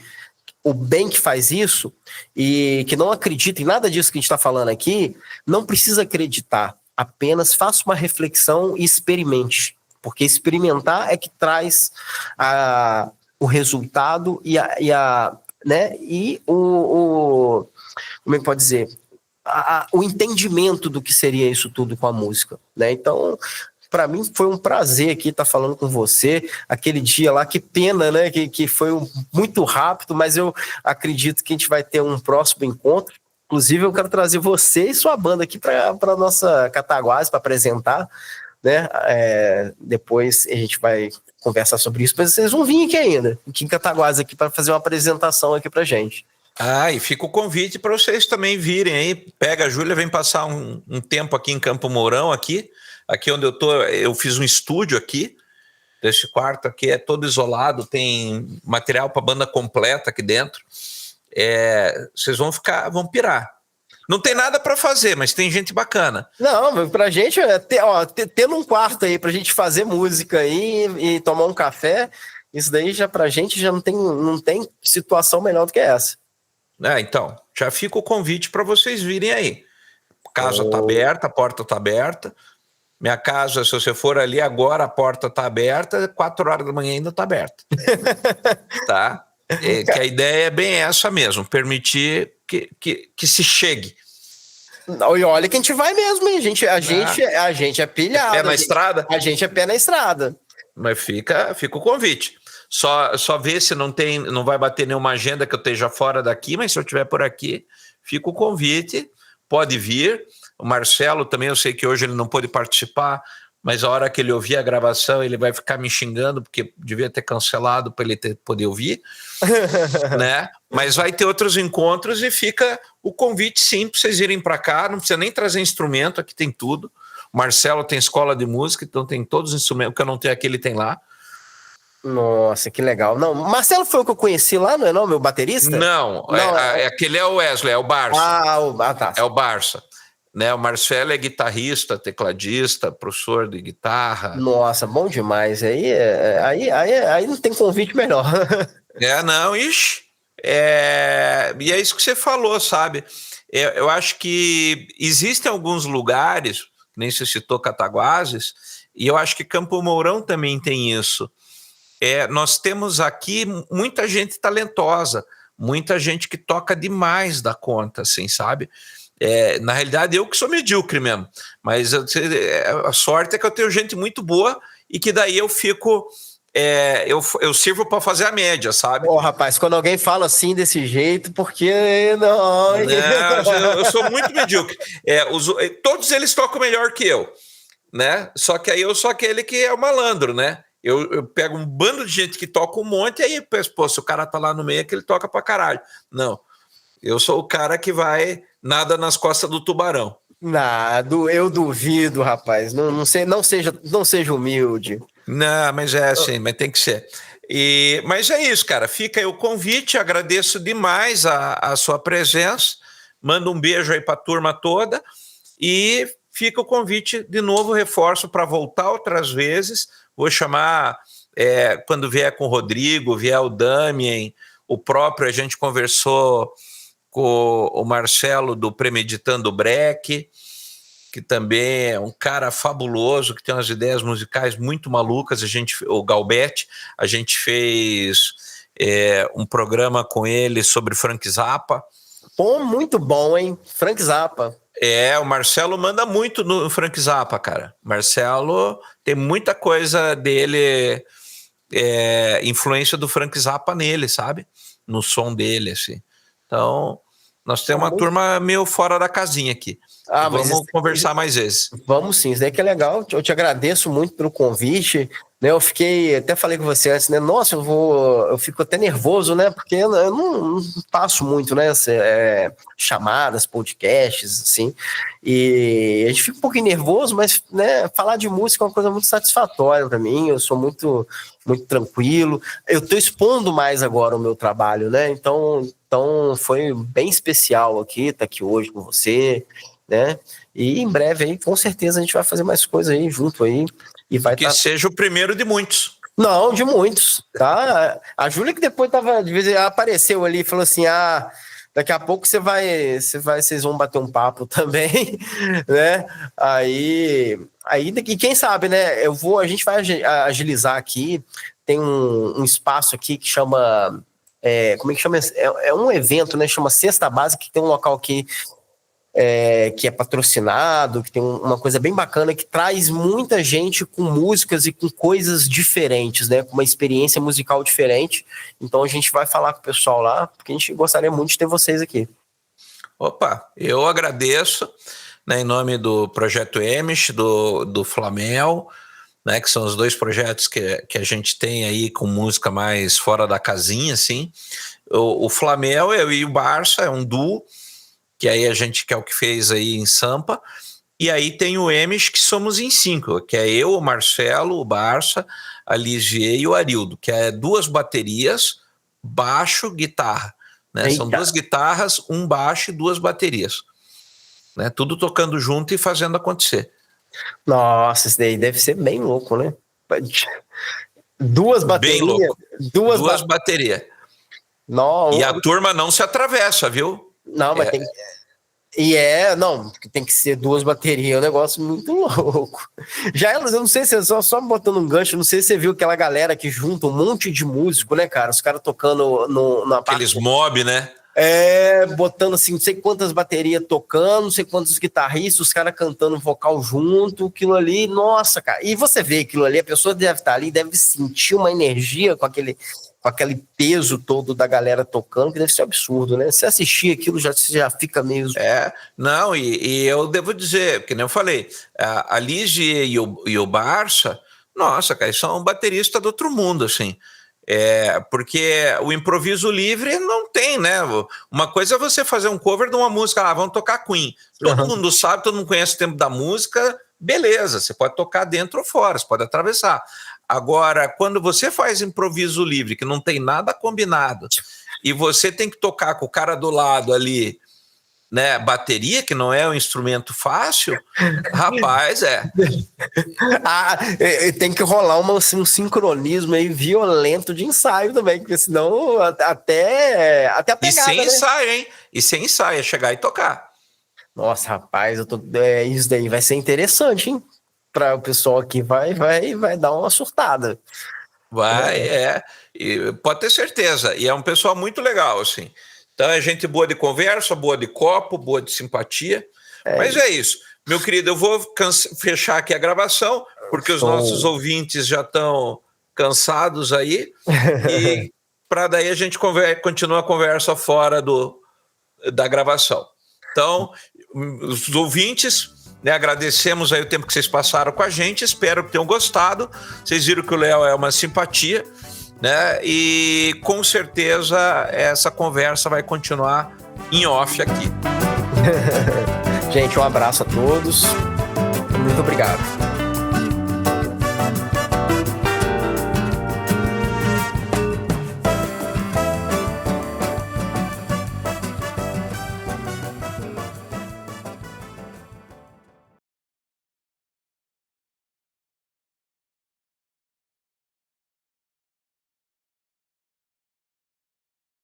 o bem que faz isso, e que não acredita em nada disso que a gente está falando aqui, não precisa acreditar. Apenas faça uma reflexão e experimente. Porque experimentar é que traz o resultado né? E como é que pode dizer? O entendimento do que seria isso tudo com a música, né? Então, para mim foi um prazer aqui estar falando com você. Aquele dia lá, que pena, né? Que foi muito rápido, mas eu acredito que a gente vai ter um próximo encontro. Inclusive, eu quero trazer você e sua banda aqui para a nossa Cataguases para apresentar, né? Depois a gente vai conversar sobre isso, mas vocês vão vir aqui ainda, aqui em Cataguases, aqui para fazer uma apresentação aqui pra gente. E fica o convite para vocês também virem aí. Pega a Júlia, vem passar um tempo aqui em Campo Mourão, aqui onde eu tô. Eu fiz um estúdio aqui. Este quarto aqui é todo isolado, tem material para banda completa aqui dentro. Vocês vão pirar. Não tem nada para fazer, mas tem gente bacana. Não, pra gente, tendo um quarto aí pra gente fazer música aí e tomar um café, isso daí já pra gente já não tem situação melhor do que essa. Então, já fica o convite para vocês virem aí. Casa tá aberta, a porta tá aberta. Minha casa, se você for ali agora, a porta tá aberta, 4 horas da manhã ainda tá aberta. Tá? Que a ideia é bem essa mesmo, permitir que se chegue. E olha que a gente vai mesmo, hein? A gente é pilhado. Pé na estrada? A gente é pé na estrada. Mas fica o convite. Só ver se não vai bater nenhuma agenda que eu esteja fora daqui, mas se eu estiver por aqui, fica o convite, pode vir. O Marcelo também, eu sei que hoje ele não pôde participar, mas a hora que ele ouvir a gravação, ele vai ficar me xingando, porque devia ter cancelado para ele poder ouvir, né? Mas vai ter outros encontros e fica o convite, sim, para vocês irem para cá. Não precisa nem trazer instrumento, aqui tem tudo. O Marcelo tem escola de música, então tem todos os instrumentos, que eu não tenho aqui, ele tem lá. Nossa, que legal. Não, Marcelo foi o que eu conheci lá, não é não, meu baterista? Não, aquele é o Wesley, é o Barça. Tá. É o Barça. Né, o Marcelo é guitarrista, tecladista, professor de guitarra. Nossa, bom demais. Aí não tem convite melhor. Não, ixi. E é isso que você falou, sabe? Eu acho que existem alguns lugares, nem se citou Cataguases, e eu acho que Campo Mourão também tem isso. Nós temos aqui muita gente talentosa, muita gente que toca demais da conta, assim, sabe? Na realidade, eu que sou medíocre mesmo. Mas a sorte é que eu tenho gente muito boa e que daí eu fico... eu sirvo para fazer a média, sabe? Rapaz, quando alguém fala assim desse jeito, porque não... Não, eu sou muito medíocre. Todos eles tocam melhor que eu, né? Só que aí eu sou aquele que é o malandro, né? Eu pego um bando de gente que toca um monte e aí penso, pô, se o cara tá lá no meio é que ele toca pra caralho. Não, eu sou o cara que vai nada nas costas do tubarão. Nada, eu duvido, rapaz. Não seja humilde. Não, mas assim, mas tem que ser. Mas é isso, cara. Fica aí o convite, agradeço demais a sua presença. Manda um beijo aí pra turma toda. E fica o convite de novo, reforço para voltar outras vezes. Vou chamar quando vier com o Rodrigo, vier o Damien, o próprio, a gente conversou com o Marcelo do Premeditando Breck, que também é um cara fabuloso, que tem umas ideias musicais muito malucas. O Galbetti, a gente fez um programa com ele sobre Frank Zappa. Pô, muito bom, hein? Frank Zappa. O Marcelo manda muito no Frank Zappa, cara. Marcelo tem muita coisa dele, influência do Frank Zappa nele, sabe? No som dele, assim. Então, nós temos uma turma meio fora da casinha aqui. Vamos conversar mais vezes. Vamos sim, isso daí que é legal. Eu te agradeço muito pelo convite. Né, até falei com você antes, né? Nossa, eu fico até nervoso, né? Porque eu não passo muito, né? Chamadas, podcasts, assim. E a gente fica um pouquinho nervoso, mas, né? Falar de música é uma coisa muito satisfatória para mim. Eu sou muito, muito tranquilo. Eu estou expondo mais agora o meu trabalho, né? Então foi bem especial estar aqui hoje com você, né? E em breve aí, com certeza, a gente vai fazer mais coisas aí junto aí. E vai que seja o primeiro de muitos. Não, de muitos, tá? A Júlia que depois apareceu ali e falou assim, daqui a pouco vocês vão bater um papo também, né? Aí daqui, quem sabe, né? A gente vai agilizar aqui, tem um espaço aqui que chama, como é que chama? É um evento, né? Chama Cesta Básica, que tem um local aqui que é patrocinado, que tem uma coisa bem bacana, que traz muita gente com músicas e com coisas diferentes, né? Com uma experiência musical diferente. Então a gente vai falar com o pessoal lá, porque a gente gostaria muito de ter vocês aqui. Opa, eu agradeço, né, em nome do Projeto Emish, do Flamel, né, que são os dois projetos que a gente tem aí com música mais fora da casinha, assim. O Flamel, eu e o Barça, é um duo, que aí a gente que é o que fez aí em Sampa, e aí tem o Emish, que somos em 5, que é eu, o Marcelo, o Barça, a Ligier e o Arildo, que é 2 baterias, baixo, guitarra, né? São 2 guitarras, um baixo e 2 baterias, né? Tudo tocando junto e fazendo acontecer. Nossa, isso daí deve ser bem louco, né? 2 baterias. Bem louco. 2 baterias. Não. E a turma não se atravessa, viu? Não, mas tem que ser 2 baterias, é um negócio muito louco. Eu não sei se é só botando um gancho, não sei se você viu aquela galera que junta um monte de músico, né, cara? Os caras tocando na aqueles parte, mob, né? Botando assim, não sei quantas baterias tocando, não sei quantos guitarristas, os caras cantando vocal junto, aquilo ali, nossa, cara. E você vê aquilo ali, a pessoa deve estar ali, deve sentir uma energia com aquele peso todo da galera tocando, que deve ser absurdo, né? Se assistir aquilo, já fica meio... Não, e eu devo dizer, que nem eu falei, a Ligier e o Barça, nossa, cara, são bateristas do outro mundo, assim. Porque o improviso livre não tem, né? Uma coisa é você fazer um cover de uma música, vamos tocar Queen. Todo mundo sabe, todo mundo conhece o tempo da música, beleza, você pode tocar dentro ou fora, você pode atravessar. Agora, quando você faz improviso livre, que não tem nada combinado, e você tem que tocar com o cara do lado ali, né, bateria, que não é um instrumento fácil, rapaz, tem que rolar um sincronismo aí violento de ensaio também, porque senão até a pegada, e sem né? ensaio, hein? E sem ensaio, é chegar e tocar. Nossa, rapaz, isso daí vai ser interessante, hein? Para o pessoal aqui vai dar uma surtada. E pode ter certeza. E é um pessoal muito legal, assim. Então é gente boa de conversa, boa de copo, boa de simpatia. Mas é isso. Meu querido, eu vou fechar aqui a gravação, porque os nossos ouvintes já estão cansados aí. E para daí a gente continua a conversa fora da gravação. Então, os ouvintes, né, agradecemos aí o tempo que vocês passaram com a gente. Espero que tenham gostado. Vocês viram que o Léo é uma simpatia, né? E com certeza essa conversa vai continuar em off aqui. Gente, um abraço a todos. Muito obrigado.